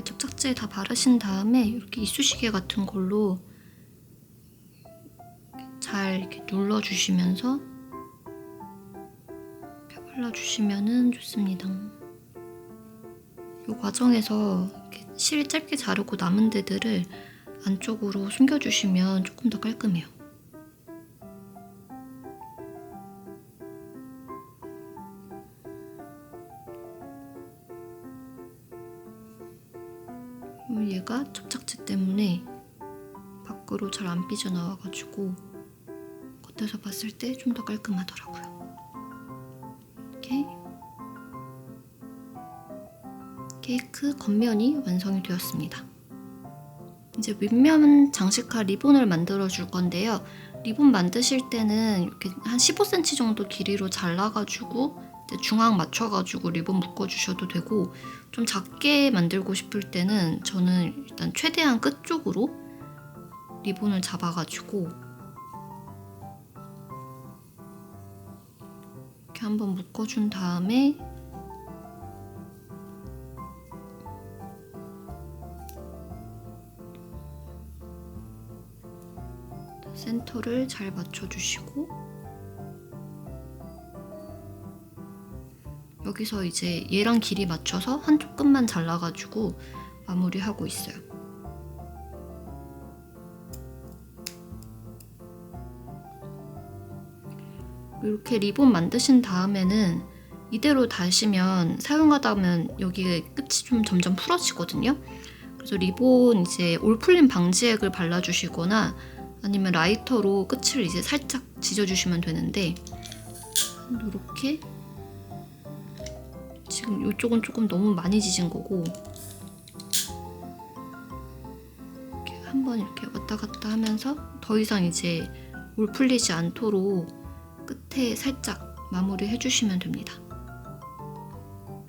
접착제 다 바르신 다음에 이렇게 이쑤시개 같은 걸로 잘 이렇게 눌러주시면서 이렇게 발라주시면 좋습니다. 이 과정에서 이렇게 실 짧게 자르고 남은 데들을 안쪽으로 숨겨주시면 조금 더 깔끔해요. 얘가 접착제 때문에 밖으로 잘 안 삐져나와가지고 겉에서 봤을 때 좀 더 깔끔하더라고요. 이렇게 케이크 겉면이 완성이 되었습니다. 이제 윗면 장식할 리본을 만들어 줄 건데요. 리본 만드실 때는 이렇게 한 15cm 정도 길이로 잘라가지고 중앙 맞춰가지고 리본 묶어주셔도 되고, 좀 작게 만들고 싶을 때는 저는 일단 최대한 끝쪽으로 리본을 잡아가지고 이렇게 한번 묶어준 다음에 센터를 잘 맞춰주시고, 여기서 이제 얘랑 길이 맞춰서 한쪽 끝만 잘라가지고 마무리하고 있어요. 이렇게 리본 만드신 다음에는 이대로 다시면 사용하다 보면 여기 끝이 좀 점점 풀어지거든요. 그래서 리본 이제 올 풀림 방지액을 발라주시거나 아니면 라이터로 끝을 이제 살짝 지져주시면 되는데, 이렇게 지금 이쪽은 조금 너무 많이 지진 거고, 이렇게 한번 이렇게 왔다 갔다 하면서 더 이상 이제 올 풀리지 않도록 끝에 살짝 마무리 해주시면 됩니다.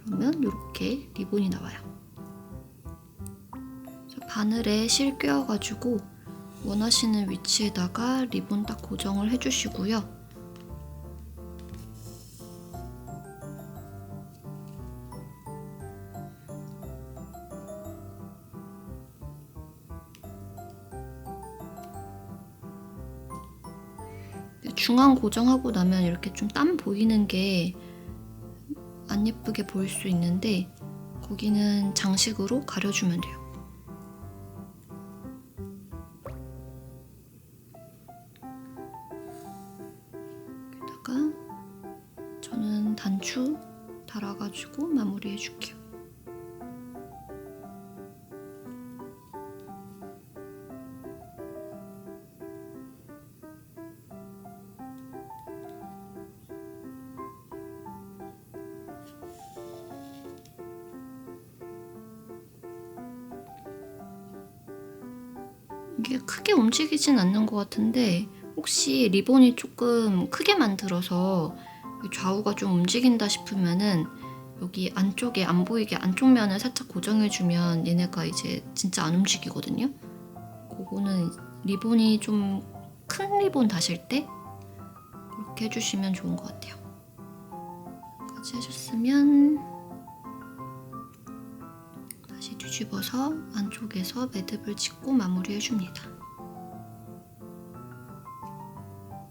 그러면 이렇게 리본이 나와요. 바늘에 실 꿰어가지고 원하시는 위치에다가 리본 딱 고정을 해주시고요. 중앙 고정하고 나면 이렇게 좀 땀 보이는 게 안 예쁘게 보일 수 있는데, 거기는 장식으로 가려주면 돼요. 여기다가 저는 단추 달아가지고 마무리해 줄게요. 이게 크게 움직이진 않는 것 같은데, 혹시 리본이 조금 크게 만들어서 좌우가 좀 움직인다 싶으면은 여기 안쪽에 안 보이게 안쪽 면을 살짝 고정해주면 얘네가 이제 진짜 안 움직이거든요. 그거는 리본이 좀 큰 리본 다실 때 이렇게 해주시면 좋은 것 같아요. 여기까지 해줬으면 다시 뒤집어서 안쪽에서 매듭을 짓고 마무리해줍니다.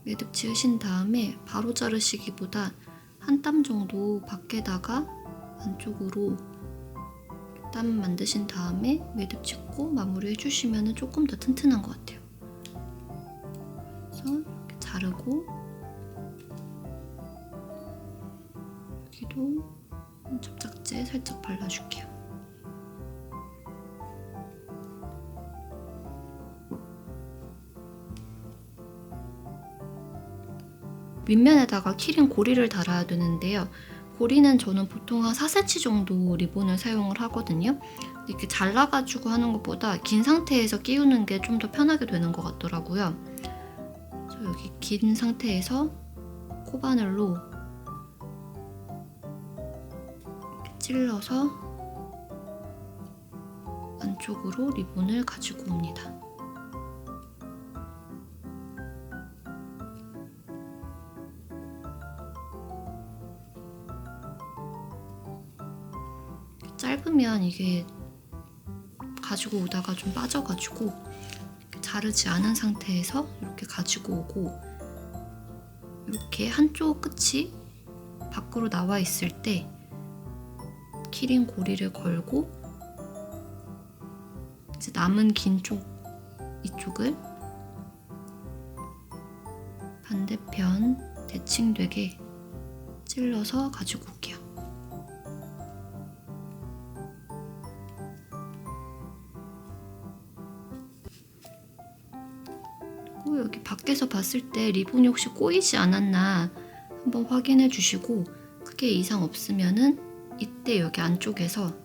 매듭 지으신 다음에 바로 자르시기보다 한 땀 정도 밖에다가 안쪽으로 땀 만드신 다음에 매듭 짓고 마무리 해주시면 조금 더 튼튼한 것 같아요. 그래서 이렇게 자르고, 여기도 접착제 살짝 발라줄게요. 윗면에다가 키링 고리를 달아야 되는데요. 고리는 저는 보통 한 4cm 정도 리본을 사용을 하거든요. 이렇게 잘라가지고 하는 것보다 긴 상태에서 끼우는 게 좀 더 편하게 되는 것 같더라고요. 그래서 여기 긴 상태에서 코바늘로 이렇게 찔러서 안쪽으로 리본을 가지고 옵니다. 짧으면 이게 가지고 오다가 좀 빠져가지고 자르지 않은 상태에서 이렇게 가지고 오고, 이렇게 한쪽 끝이 밖으로 나와 있을 때 키링 고리를 걸고 이제 남은 긴 쪽 이쪽을 반대편 대칭되게 찔러서 가지고 올게요. 그리고 여기 밖에서 봤을 때 리본이 혹시 꼬이지 않았나 한번 확인해 주시고, 크게 이상 없으면은 이때 여기 안쪽에서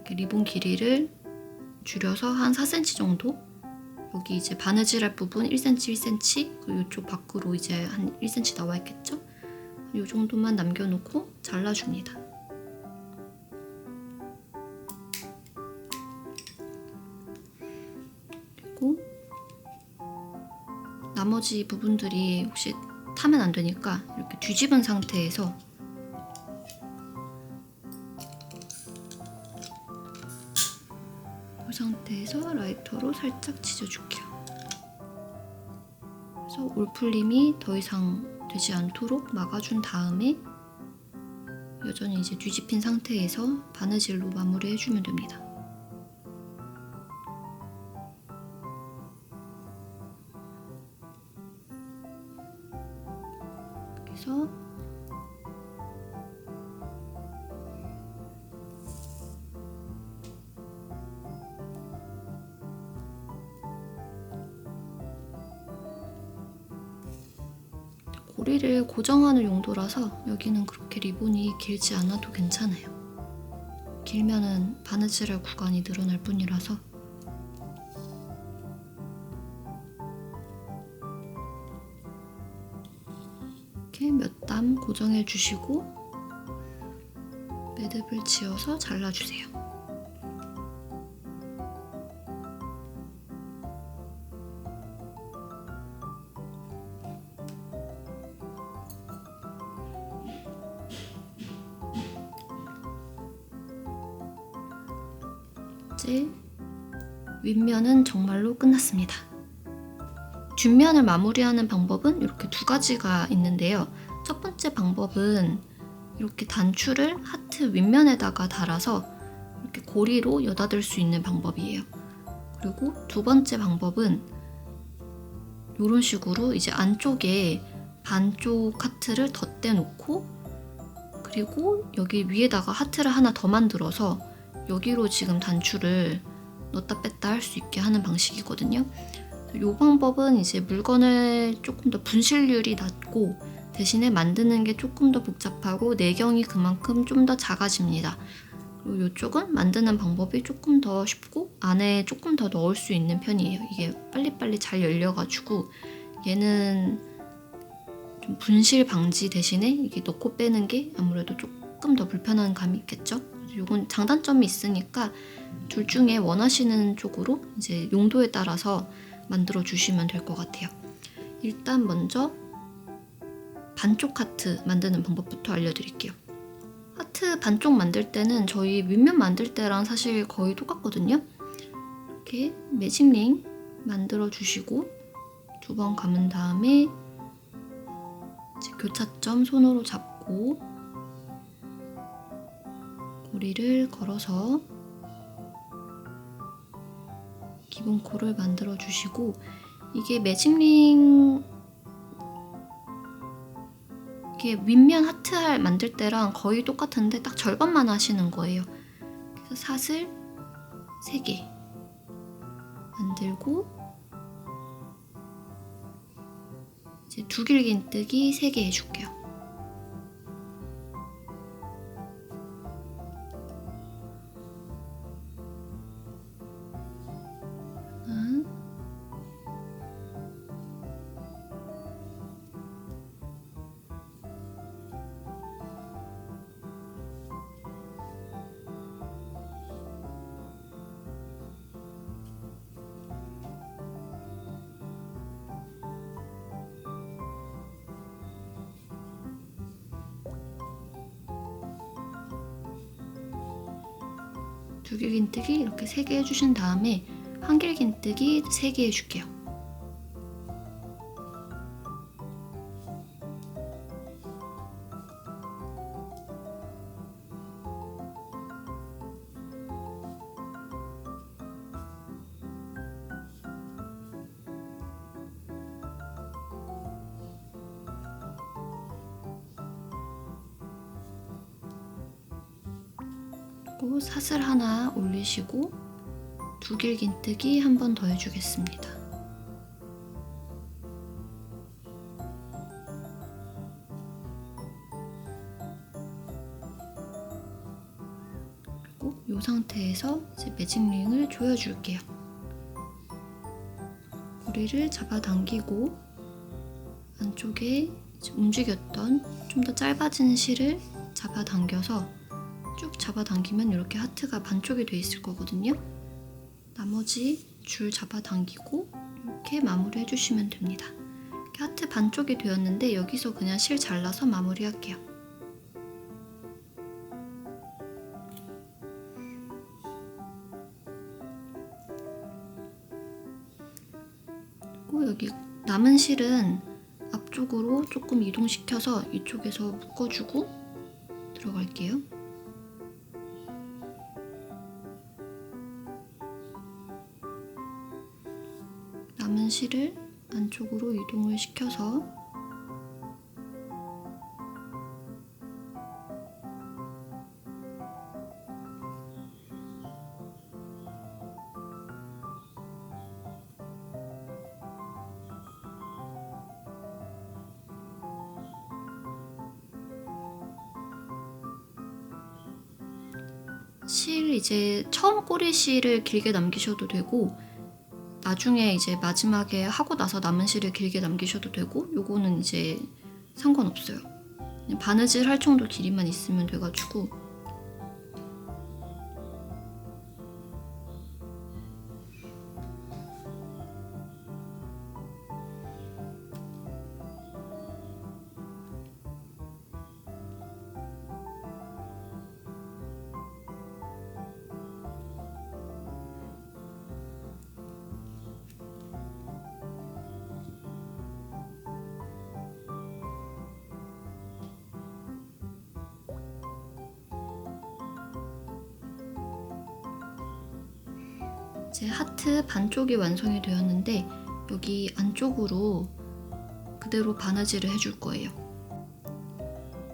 리본 길이를 줄여서 한 4cm 정도, 여기 이제 바느질할 부분 1cm, 1cm, 그리고 이쪽 밖으로 이제 한 1cm 나와 있겠죠? 이 정도만 남겨놓고 잘라줍니다. 그리고 나머지 부분들이 혹시 타면 안 되니까 이렇게 뒤집은 상태에서 이 상태에서 라이터로 살짝 지져줄게요. 그래서 올풀림이 더 이상 되지 않도록 막아준 다음에 여전히 이제 뒤집힌 상태에서 바느질로 마무리해주면 됩니다. 그래서 고리를 고정하는 용도라서 여기는 그렇게 리본이 길지 않아도 괜찮아요. 길면은 바느질할 구간이 늘어날 뿐이라서. 이렇게 몇 땀 고정해 주시고 매듭을 지어서 잘라주세요. 이제 윗면은 정말로 끝났습니다. 뒷면을 마무리하는 방법은 이렇게 두 가지가 있는데요. 첫 번째 방법은 이렇게 단추를 하트 윗면에다가 달아서 이렇게 고리로 여닫을 수 있는 방법이에요. 그리고 두 번째 방법은 이런 식으로 이제 안쪽에 반쪽 하트를 덧대 놓고, 그리고 여기 위에다가 하트를 하나 더 만들어서 여기로 지금 단추를 넣었다 뺐다 할 수 있게 하는 방식이거든요. 이 방법은 이제 물건을 조금 더 분실률이 낮고 대신에 만드는 게 조금 더 복잡하고 내경이 그만큼 좀 더 작아집니다. 그리고 이쪽은 만드는 방법이 조금 더 쉽고 안에 조금 더 넣을 수 있는 편이에요. 이게 빨리빨리 잘 열려가지고 얘는 좀 분실 방지 대신에 이게 넣고 빼는 게 아무래도 조금 더 불편한 감이 있겠죠. 이건 장단점이 있으니까 둘 중에 원하시는 쪽으로 이제 용도에 따라서 만들어 주시면 될 것 같아요. 일단 먼저 반쪽 하트 만드는 방법부터 알려드릴게요. 하트 반쪽 만들 때는 저희 윗면 만들 때랑 사실 거의 똑같거든요. 이렇게 매직링 만들어 주시고 두 번 감은 다음에 이제 교차점 손으로 잡고 고리를 걸어서 기본 코를 만들어 주시고, 이게 매직링 이게 윗면 하트 만들 때랑 거의 똑같은데 딱 절반만 하시는 거예요. 그래서 사슬 3개 만들고 이제 두길긴뜨기 3개 해줄게요. 두길긴뜨기 이렇게 3개 해주신 다음에 한길긴뜨기 3개 해줄게요. 그리고 사슬 하나 올리시고 두길긴뜨기 한 번 더 해주겠습니다. 그리고 이 상태에서 이제 매직링을 조여줄게요. 고리를 잡아당기고 안쪽에 움직였던 좀 더 짧아진 실을 잡아당겨서 쭉 잡아당기면 이렇게 하트가 반쪽이 돼 있을 거거든요. 나머지 줄 잡아당기고 이렇게 마무리 해주시면 됩니다. 이렇게 하트 반쪽이 되었는데 여기서 그냥 실 잘라서 마무리할게요. 그리고 여기 남은 실은 앞쪽으로 조금 이동시켜서 이쪽에서 묶어주고 들어갈게요. 남은 실을 안쪽으로 이동을 시켜서 실 이제 처음 꼬리 실을 길게 남기셔도 되고 나중에 이제 마지막에 하고 나서 남은 실을 길게 남기셔도 되고 요거는 이제 상관없어요. 그냥 바느질 할 정도 길이만 있으면 돼가지고 제 하트 반쪽이 완성이 되었는데 여기 안쪽으로 그대로 바느질을 해줄 거예요.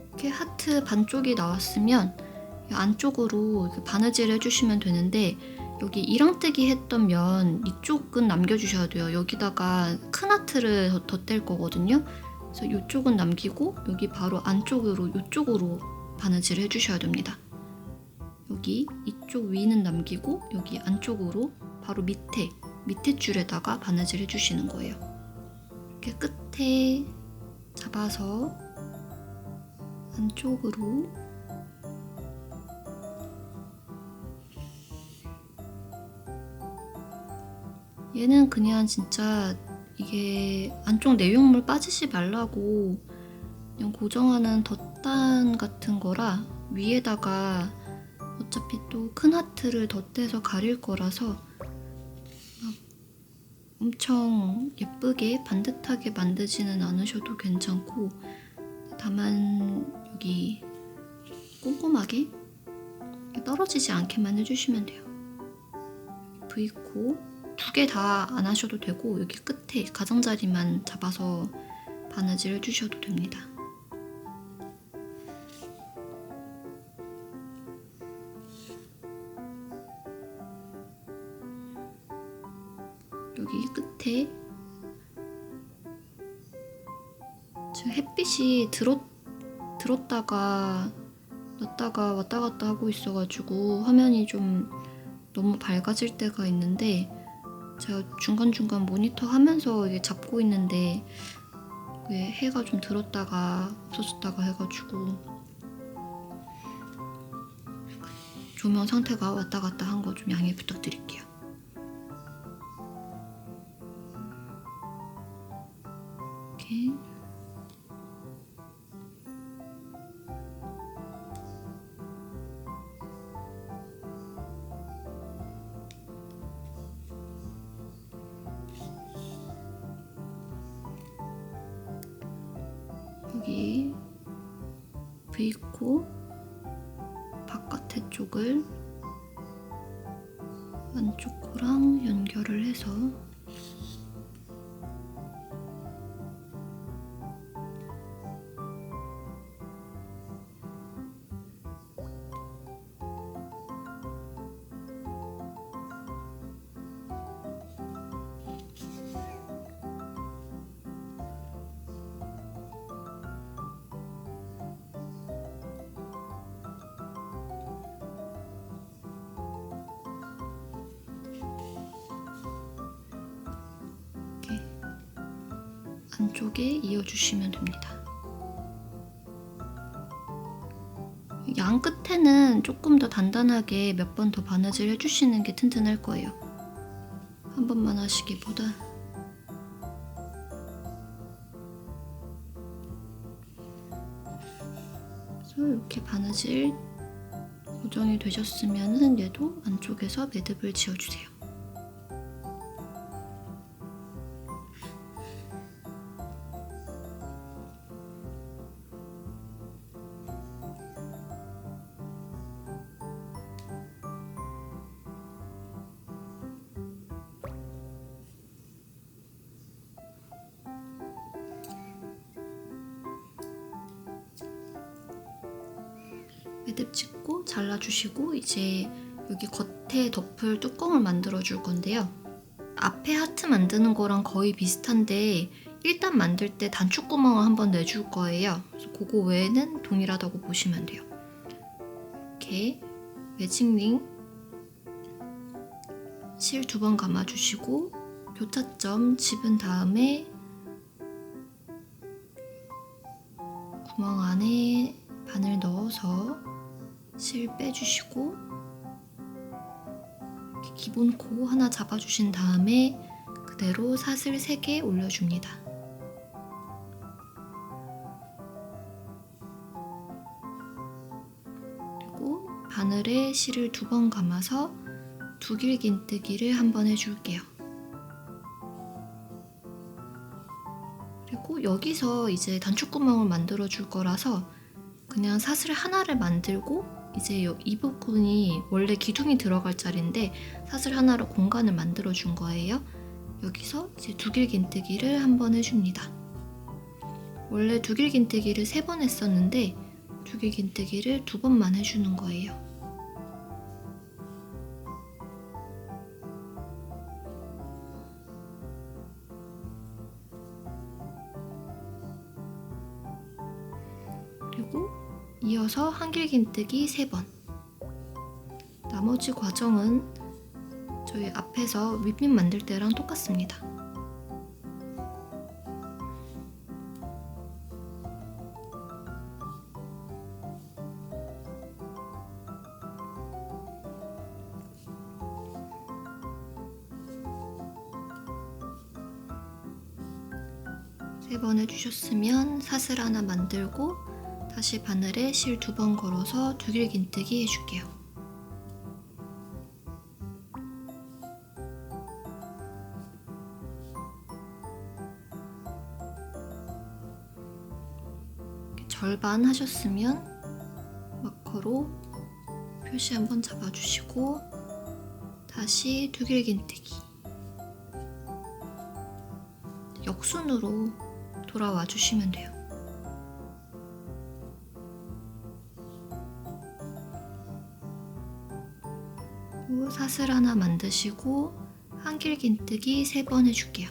이렇게 하트 반쪽이 나왔으면 안쪽으로 이렇게 바느질을 해주시면 되는데 여기 이랑뜨기 했던 면 이쪽은 남겨주셔야 돼요. 여기다가 큰 하트를 덧댈 거거든요. 그래서 이쪽은 남기고 여기 바로 안쪽으로 이쪽으로 바느질을 해주셔야 됩니다. 여기 이쪽 위는 남기고 여기 안쪽으로 바로 밑에 줄에다가 바느질 해주시는 거예요. 이렇게 끝에 잡아서 안쪽으로 얘는 그냥 진짜 이게 안쪽 내용물 빠지지 말라고 그냥 고정하는 덧단 같은 거라 위에다가 어차피 또 큰 하트를 덧대서 가릴 거라서 엄청 예쁘게 반듯하게 만들지는 않으셔도 괜찮고 다만 여기 꼼꼼하게 떨어지지 않게만 해주시면 돼요. V코 두 개 다 안 하셔도 되고 여기 끝에 가장자리만 잡아서 바느질 해주셔도 됩니다. 여기 끝에 지금 햇빛이 들었다가 넣었다가 왔다 갔다 하고 있어가지고 화면이 좀 너무 밝아질 때가 있는데 제가 중간중간 모니터 하면서 이게 잡고 있는데 해가 좀 들었다가 없어졌다가 해가지고 조명 상태가 왔다 갔다 한 거 좀 양해 부탁드릴게요. 이렇게 여기 V코 바깥에 쪽을 안쪽 코랑 연결을 해서 안쪽에 이어주시면 됩니다. 양 끝에는 조금 더 단단하게 몇 번 더 바느질 해주시는 게 튼튼할 거예요. 한 번만 하시기보다. 그래서 이렇게 바느질 고정이 되셨으면은 얘도 안쪽에서 매듭을 지어주세요. 매듭 찍고 잘라주시고 이제 여기 겉에 덮을 뚜껑을 만들어 줄 건데요. 앞에 하트 만드는 거랑 거의 비슷한데 1단 만들 때 단축구멍을 한번 내줄 거예요. 그래서 그거 외에는 동일하다고 보시면 돼요. 이렇게 매직링 실 2번 감아주시고 교차점 집은 다음에 구멍 안에 바늘 넣어서 실 빼주시고 기본 코 하나 잡아주신 다음에 그대로 사슬 3개 올려줍니다. 그리고 바늘에 실을 2번 감아서 두길긴뜨기를 한번 해줄게요. 그리고 여기서 이제 단축구멍을 만들어 줄 거라서 그냥 사슬 하나를 만들고 이제 이 부분이 원래 기둥이 들어갈 자리인데 사슬 하나로 공간을 만들어 준 거예요. 여기서 이제 두길긴뜨기를 한번 해줍니다. 원래 두길긴뜨기를 3번 했었는데 두길긴뜨기를 2번만 해주는 거예요. 그리고 이어서 한길긴뜨기 3번. 나머지 과정은 저희 앞에서 윗빛 만들 때랑 똑같습니다. 세 번 해주셨으면 사슬 하나 만들고 다시 바늘에 실 2번 걸어서 두길긴뜨기 해줄게요. 절반 하셨으면 마커로 표시 한번 잡아주시고 다시 두길긴뜨기 역순으로 돌아와 주시면 돼요. 그리고 사슬 하나 만드시고 한길긴뜨기 3번 해줄게요.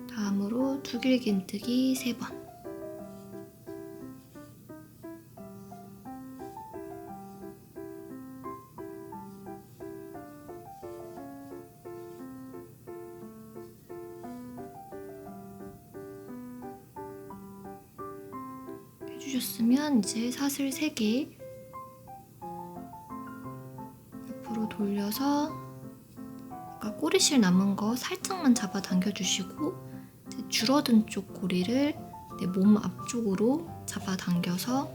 다음으로 두길긴뜨기 3번. 해주셨으면 이제 사슬 3개 옆으로 돌려서 아까 꼬리실 남은 거 살짝만 잡아 당겨주시고 줄어든 쪽 고리를 내 몸 앞쪽으로 잡아 당겨서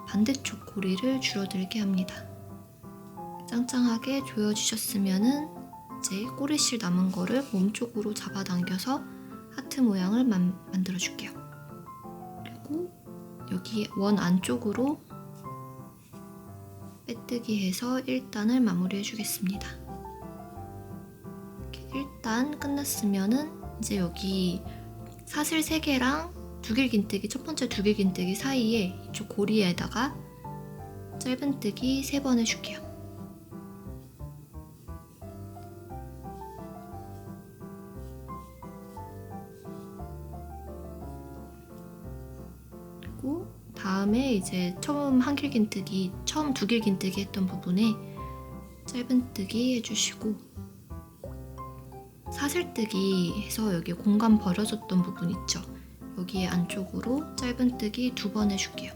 반대쪽 고리를 줄어들게 합니다. 짱짱하게 조여주셨으면 이제 꼬리실 남은 거를 몸 쪽으로 잡아 당겨서 하트 모양을 만들어 줄게요. 그리고 여기 원 안쪽으로 빼뜨기 해서 1단을 마무리해 주겠습니다. 이렇게 1단 끝났으면은 이제 여기 사슬 3개랑 두길긴뜨기 첫 번째 두길긴뜨기 사이에 이쪽 고리에다가 짧은뜨기 3번 해줄게요. 그리고 다음에 이제 처음 한길긴뜨기, 처음 두길긴뜨기 했던 부분에 짧은뜨기 해주시고, 사슬뜨기 해서 여기 공간 버려졌던 부분 있죠? 여기에 안쪽으로 짧은뜨기 2번 해줄게요.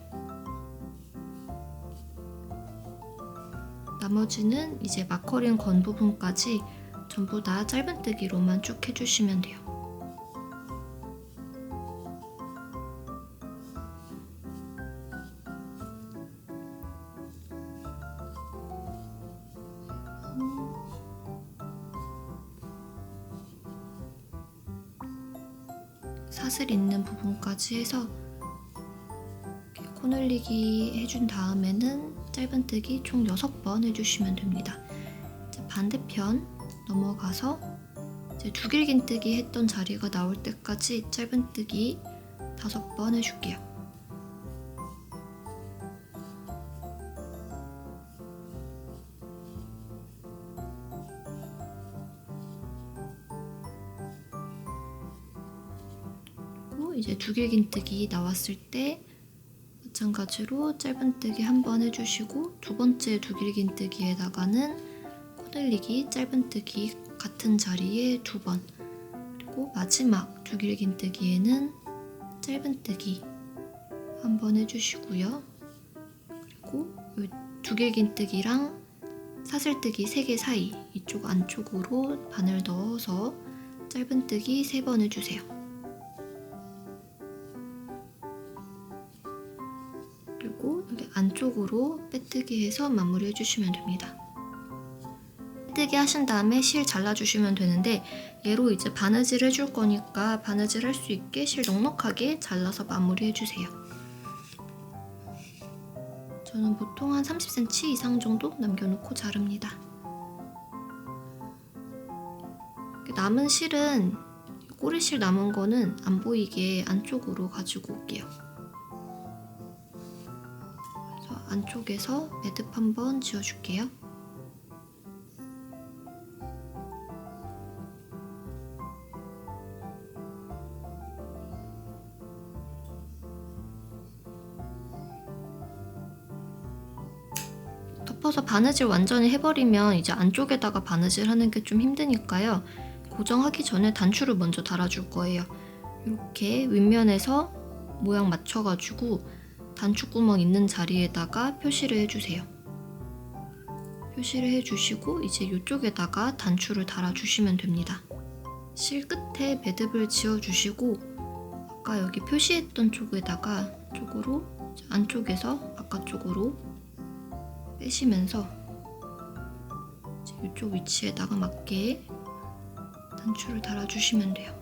나머지는 이제 마커링 건 부분까지 전부 다 짧은뜨기로만 쭉 해주시면 돼요. 사슬 있는 부분까지 해서 이렇게 코늘리기 해준 다음에는 짧은뜨기 총 6번 해주시면 됩니다. 이제 반대편 넘어가서 이제 두길긴뜨기 했던 자리가 나올 때까지 짧은뜨기 5번 해줄게요. 이제 두길긴뜨기 나왔을 때 마찬가지로 짧은뜨기 1번 해주시고, 2번째 두길긴뜨기에다가는 코늘리기 짧은뜨기 같은 자리에 2번, 그리고 마지막 두길긴뜨기에는 짧은뜨기 1번 해주시고요. 그리고 이 두길긴뜨기랑 사슬뜨기 3개 사이 이쪽 안쪽으로 바늘 넣어서 짧은뜨기 3번 해주세요. 그리고 여기 안쪽으로 빼뜨기 해서 마무리 해주시면 됩니다. 빼뜨기 하신 다음에 실 잘라주시면 되는데, 얘로 이제 바느질 해줄 거니까 바느질 할 수 있게 실 넉넉하게 잘라서 마무리 해주세요. 저는 보통 한 30cm 이상 정도 남겨놓고 자릅니다. 남은 실은, 꼬리실 남은 거는 안 보이게 안쪽으로 가지고 올게요. 안쪽에서 매듭 한번 지어줄게요. 덮어서 바느질 완전히 해버리면 이제 안쪽에다가 바느질 하는 게 좀 힘드니까요. 고정하기 전에 단추를 먼저 달아줄 거예요. 이렇게 윗면에서 모양 맞춰가지고 단추구멍 있는 자리에다가 표시를 해주세요. 표시를 해주시고 이제 이쪽에다가 단추를 달아주시면 됩니다. 실 끝에 매듭을 지어주시고, 아까 여기 표시했던 쪽에다가 쪽으로 안쪽에서 바깥쪽으로 빼시면서 이쪽 위치에다가 맞게 단추를 달아주시면 돼요.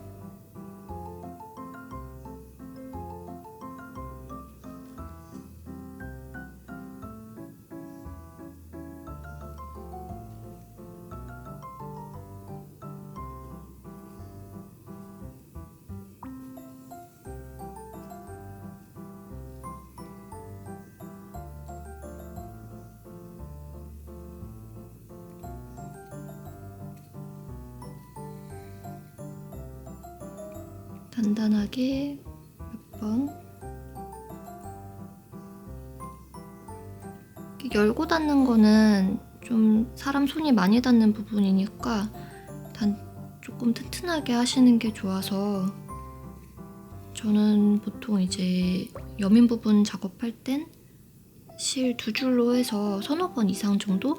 단단하게 몇 번 열고 닫는 거는 좀 사람 손이 많이 닿는 부분이니까 조금 튼튼하게 하시는 게 좋아서, 저는 보통 이제 여민 부분 작업할 땐 실 2줄로 해서 서너 번 이상 정도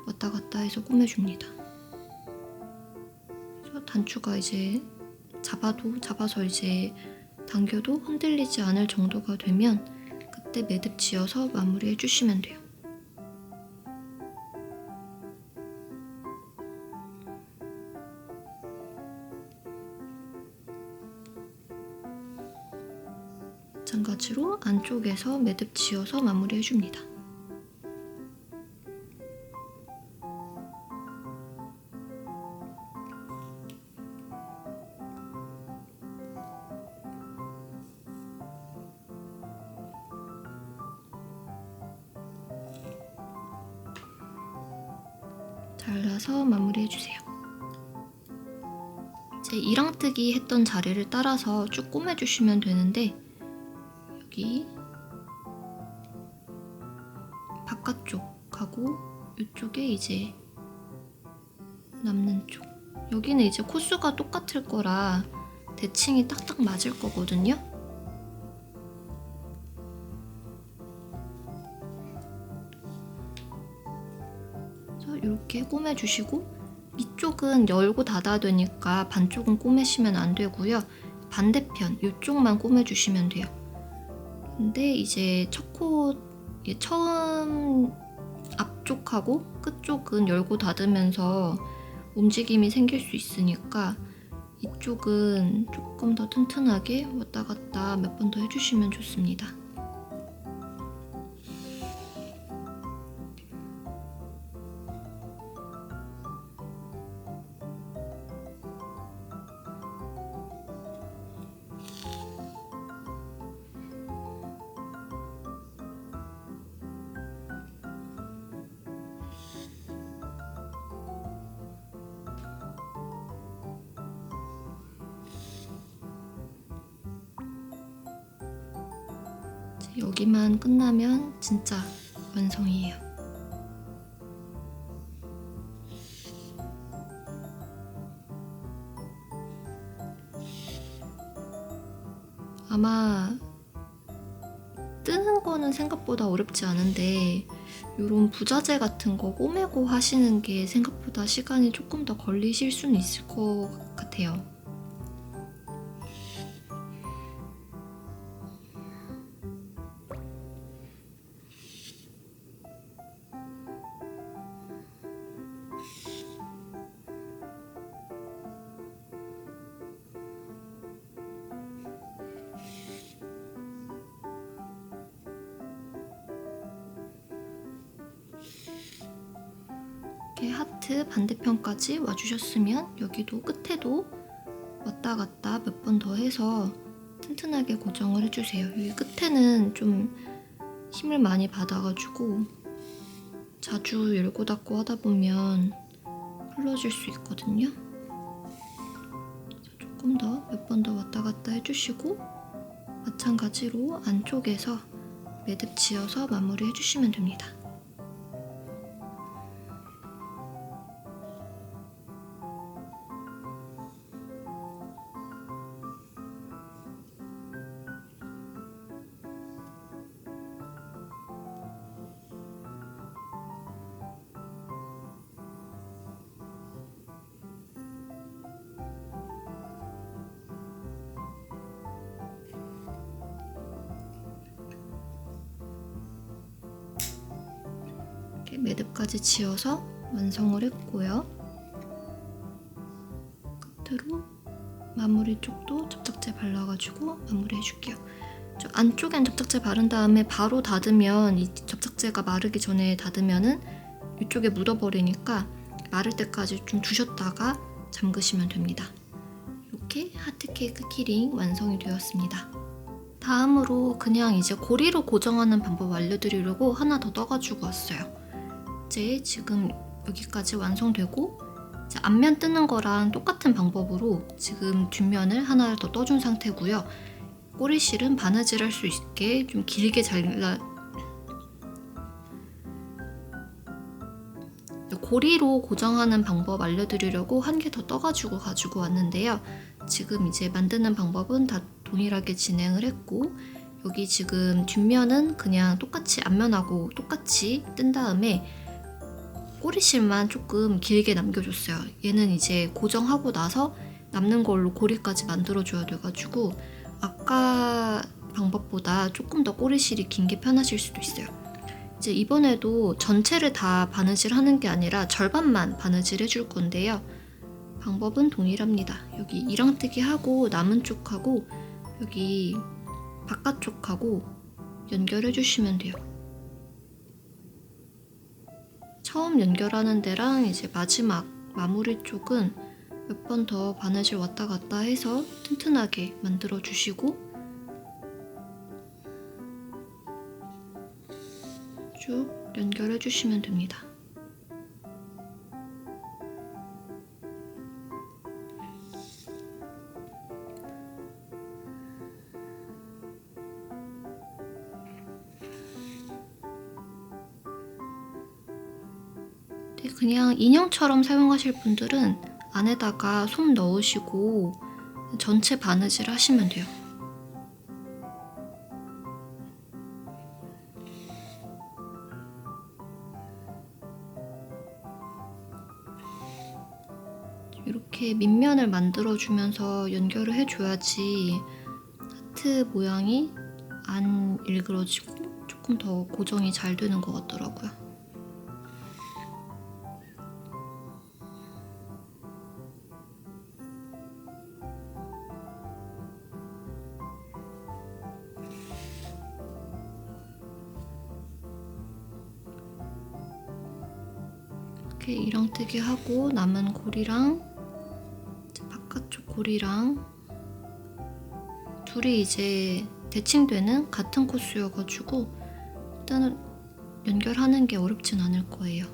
왔다 갔다 해서 꼬매줍니다. 그래서 단추가 이제 잡아서 이제 당겨도 흔들리지 않을 정도가 되면 그때 매듭 지어서 마무리 해주시면 돼요. 마찬가지로 안쪽에서 매듭 지어서 마무리 해줍니다. 잘라서 마무리해주세요. 이제 이랑뜨기 했던 자리를 따라서 쭉 꼬매주시면 되는데, 여기 바깥쪽하고 이쪽에 이제 남는 쪽, 여기는 이제 코수가 똑같을 거라 대칭이 딱딱 맞을 거거든요. 그래서 이렇게 꼬매주시고, 이쪽은 열고 닫아야 되니까 반쪽은 꼬매시면 안 되고요. 반대편 이쪽만 꼬매주시면 돼요. 근데 이제 첫 코 처음 앞쪽하고 끝쪽은 열고 닫으면서 움직임이 생길 수 있으니까 이쪽은 조금 더 튼튼하게 왔다 갔다 몇 번 더 해주시면 좋습니다. 여기만 끝나면 진짜 완성이에요. 아마 뜨는 거는 생각보다 어렵지 않은데 이런 부자재 같은 거 꼬매고 하시는 게 생각보다 시간이 조금 더 걸리실 수는 있을 것 같아요. 이렇게 하트 반대편까지 와주셨으면 여기도 끝에도 왔다 갔다 몇 번 더 해서 튼튼하게 고정을 해주세요. 여기 끝에는 좀 힘을 많이 받아가지고 자주 열고 닫고 하다 보면 풀러질 수 있거든요. 조금 더 몇 번 더 왔다 갔다 해주시고, 마찬가지로 안쪽에서 매듭 지어서 마무리 해주시면 됩니다. 이렇게 매듭까지 지어서 완성을 했고요. 끝으로 마무리 쪽도 접착제 발라가지고 마무리 해줄게요. 저 안쪽엔 접착제 바른 다음에 바로 닫으면 이 접착제가 마르기 전에 닫으면은 이쪽에 묻어버리니까 마를 때까지 좀 두셨다가 잠그시면 됩니다. 이렇게 하트 케이크 키링 완성이 되었습니다. 다음으로 그냥 이제 고리로 고정하는 방법 알려드리려고 하나 더 떠가지고 왔어요. 이제 지금 여기까지 완성되고, 이제 앞면 뜨는 거랑 똑같은 방법으로 지금 뒷면을 하나 더 떠준 상태고요. 꼬리실은 바느질 할 수 있게 좀 길게 잘라, 고리로 고정하는 방법 알려드리려고 한 개 더 떠가지고 가지고 왔는데요. 지금 이제 만드는 방법은 다 동일하게 진행을 했고, 여기 지금 뒷면은 그냥 똑같이 앞면하고 똑같이 뜬 다음에 꼬리실만 조금 길게 남겨줬어요. 얘는 이제 고정하고 나서 남는 걸로 고리까지 만들어줘야 돼가지고 아까 방법보다 조금 더 꼬리실이 긴 게 편하실 수도 있어요. 이제 이번에도 전체를 다 바느질 하는 게 아니라 절반만 바느질 해줄 건데요. 방법은 동일합니다. 여기 이랑뜨기 하고 남은 쪽하고 여기 바깥쪽하고 연결해 주시면 돼요. 처음 연결하는 데랑 이제 마지막 마무리 쪽은 몇 번 더 바느질 왔다 갔다 해서 튼튼하게 만들어 주시고, 쭉 연결해 주시면 됩니다. 이렇게 그냥 인형처럼 사용하실 분들은 안에다가 솜 넣으시고 전체 바느질 하시면 돼요. 이렇게 밑면을 만들어주면서 연결을 해줘야지 하트 모양이 안 일그러지고 조금 더 고정이 잘 되는 것 같더라고요. 이렇게 이랑뜨기 하고 남은 고리랑 바깥쪽 고리랑 둘이 이제 대칭되는 같은 코스여가지고 일단은 연결하는 게 어렵진 않을 거예요.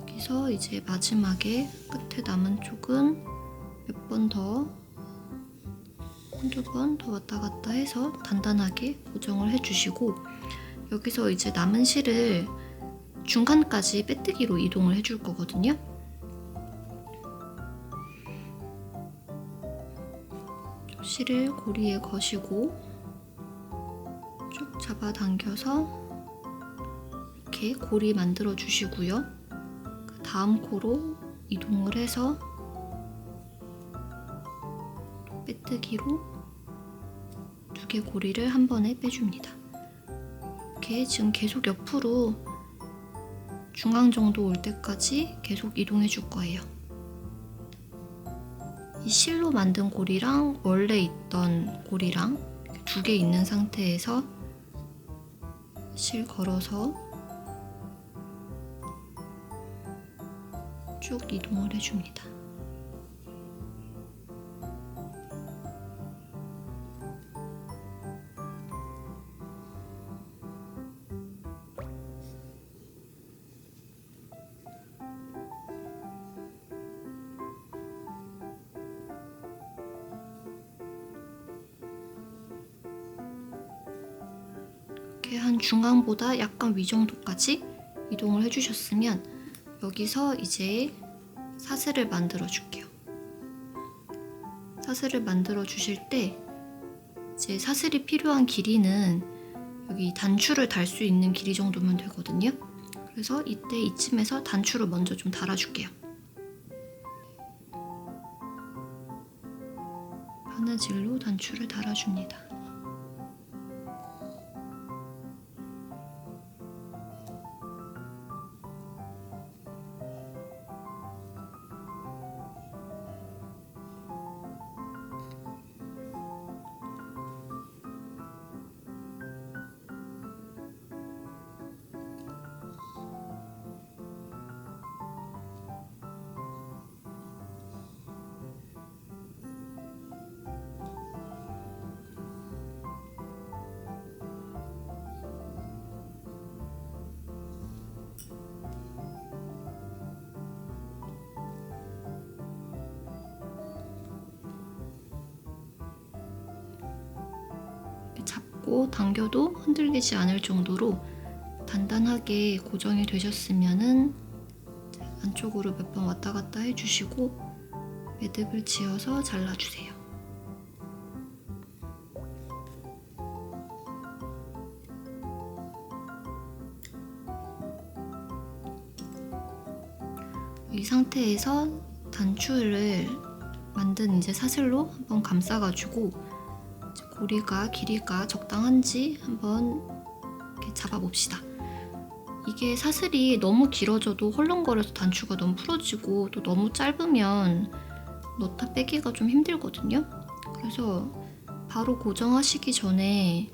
여기서 이제 마지막에 끝에 남은 쪽은 몇 번 더, 한두 번 더 왔다 갔다 해서 단단하게 고정을 해주시고 여기서 이제 남은 실을 중간까지 빼뜨기로 이동을 해줄 거거든요. 실을 고리에 거시고 쭉 잡아당겨서 이렇게 고리 만들어 주시고요. 그 다음 코로 이동을 해서 빼뜨기로 두 개 고리를 한 번에 빼줍니다. 이렇게 지금 계속 옆으로 중앙 정도 올 때까지 계속 이동해 줄 거예요. 이 실로 만든 고리랑 원래 있던 고리랑 두 개 있는 상태에서 실 걸어서 쭉 이동을 해줍니다. 이렇게 한 중앙보다 약간 위 정도까지 이동을 해주셨으면 여기서 이제 사슬을 만들어 줄게요. 사슬을 만들어 주실 때 이제 사슬이 필요한 길이는 여기 단추를 달 수 있는 길이 정도면 되거든요. 그래서 이때 이쯤에서 단추를 먼저 좀 달아줄게요. 바느질로 단추를 달아줍니다. 잡고 당겨도 흔들리지 않을 정도로 단단하게 고정이 되셨으면은 안쪽으로 몇 번 왔다 갔다 해주시고 매듭을 지어서 잘라주세요. 이 상태에서 단추를 만든 이제 사슬로 한번 감싸가지고 고리가 길이가 적당한지 한번 이렇게 잡아봅시다. 이게 사슬이 너무 길어져도 헐렁거려서 단추가 너무 풀어지고 또 너무 짧으면 넣다 빼기가 좀 힘들거든요. 그래서 바로 고정하시기 전에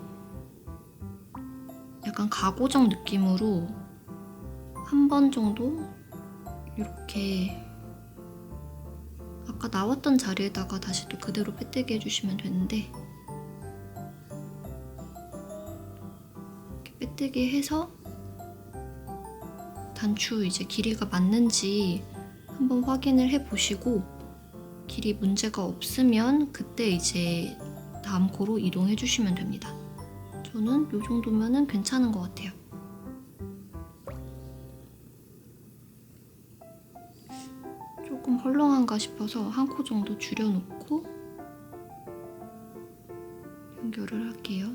약간 가고정 느낌으로 한 번 정도 이렇게 아까 나왔던 자리에다가 다시 또 그대로 빼뜨기 해주시면 되는데 이렇게 빼뜨기 해서 단추 이제 길이가 맞는지 한번 확인을 해 보시고 길이 문제가 없으면 그때 이제 다음 코로 이동해 주시면 됩니다. 저는 이 정도면은 괜찮은 것 같아요. 헐렁한가 싶어서 한 코 정도 줄여놓고 연결을 할게요.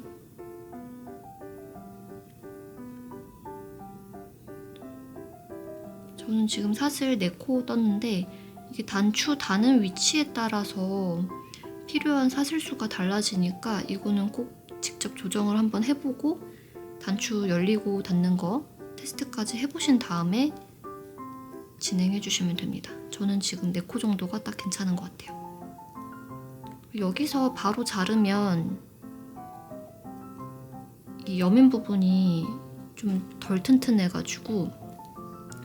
저는 지금 사슬 4코 떴는데 이게 단추 다는 위치에 따라서 필요한 사슬 수가 달라지니까 이거는 꼭 직접 조정을 한번 해보고 단추 열리고 닫는 거 테스트까지 해보신 다음에 진행해 주시면 됩니다. 저는 지금 4코 정도가 딱 괜찮은 것 같아요. 여기서 바로 자르면 이 여민 부분이 좀 덜 튼튼해가지고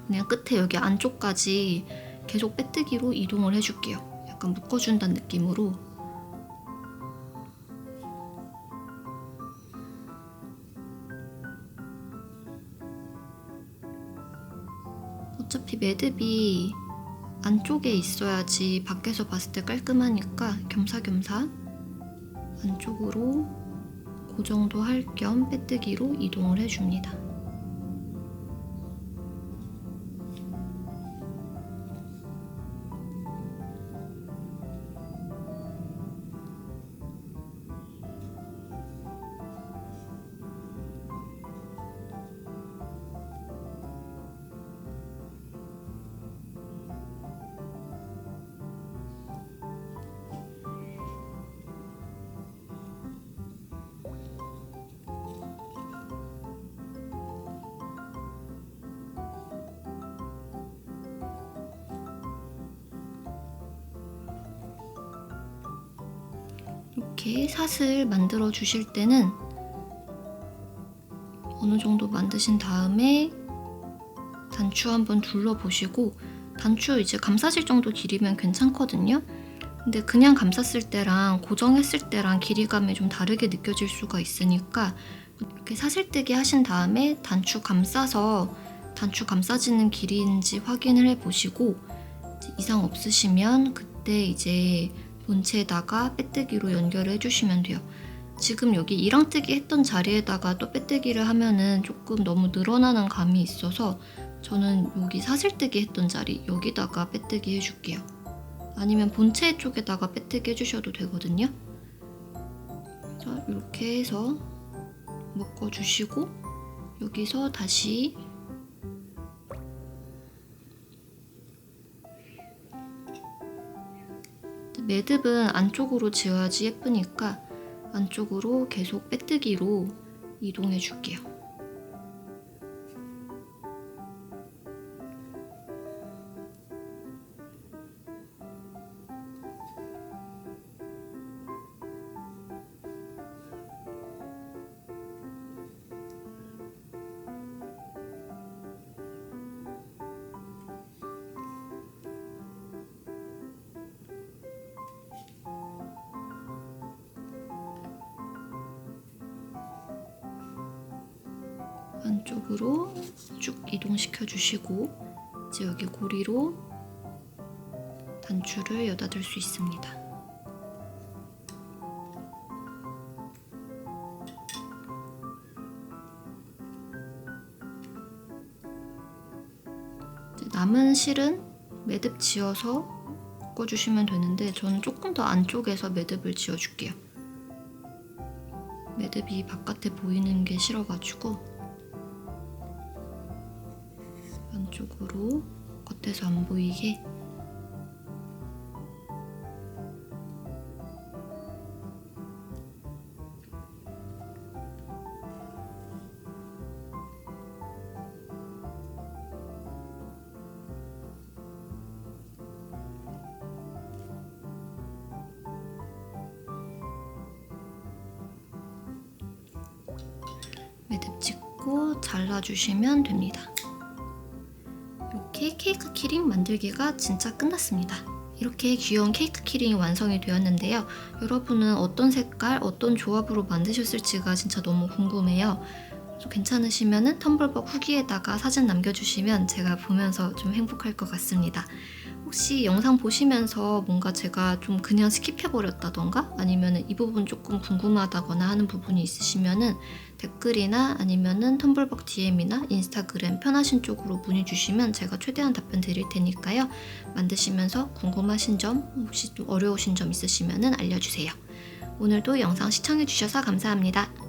그냥 끝에 여기 안쪽까지 계속 빼뜨기로 이동을 해줄게요. 약간 묶어준다는 느낌으로. 어차피 매듭이 안쪽에 있어야지 밖에서 봤을 때 깔끔하니까 겸사겸사 안쪽으로 고정도 할 겸 빼뜨기로 이동을 해줍니다. 이렇게 사슬 만들어 주실 때는 어느 정도 만드신 다음에 단추 한번 둘러보시고, 단추 이제 감싸질 정도 길이면 괜찮거든요. 근데 그냥 감쌌을 때랑 고정했을 때랑 길이감이 좀 다르게 느껴질 수가 있으니까 이렇게 사슬뜨기 하신 다음에 단추 감싸서 단추 감싸지는 길이인지 확인을 해보시고, 이상 없으시면 그때 이제 본체에다가 빼뜨기로 연결을 해주시면 돼요. 지금 여기 이랑뜨기 했던 자리에다가 또 빼뜨기를 하면은 조금 너무 늘어나는 감이 있어서 저는 여기 사슬뜨기 했던 자리 여기다가 빼뜨기 해줄게요. 아니면 본체 쪽에다가 빼뜨기 해주셔도 되거든요. 자, 이렇게 해서 묶어주시고 여기서 다시 매듭은 안쪽으로 지어야지 예쁘니까 안쪽으로 계속 빼뜨기로 이동해 줄게요. 안쪽으로 쭉 이동시켜 주시고 이제 여기 고리로 단추를 여닫을 수 있습니다. 이제 남은 실은 매듭 지어서 묶어주시면 되는데 저는 조금 더 안쪽에서 매듭을 지어줄게요. 매듭이 바깥에 보이는 게 싫어가지고 안쪽으로 겉에서 안 보이게 매듭 찍고 잘라주시면 됩니다. 이렇게 케이크 키링 만들기가 진짜 끝났습니다. 이렇게 귀여운 케이크 키링이 완성이 되었는데요. 여러분은 어떤 색깔, 어떤 조합으로 만드셨을지가 진짜 너무 궁금해요. 좀 괜찮으시면은 텀블벅 후기에다가 사진 남겨주시면 제가 보면서 좀 행복할 것 같습니다. 혹시 영상 보시면서 뭔가 제가 좀 그냥 스킵해버렸다던가 아니면은 이 부분 조금 궁금하다거나 하는 부분이 있으시면은 댓글이나 아니면은 텀블벅 DM이나 인스타그램 편하신 쪽으로 문의 주시면 제가 최대한 답변 드릴 테니까요. 만드시면서 궁금하신 점, 혹시 또 어려우신 점 있으시면은 알려주세요. 오늘도 영상 시청해주셔서 감사합니다.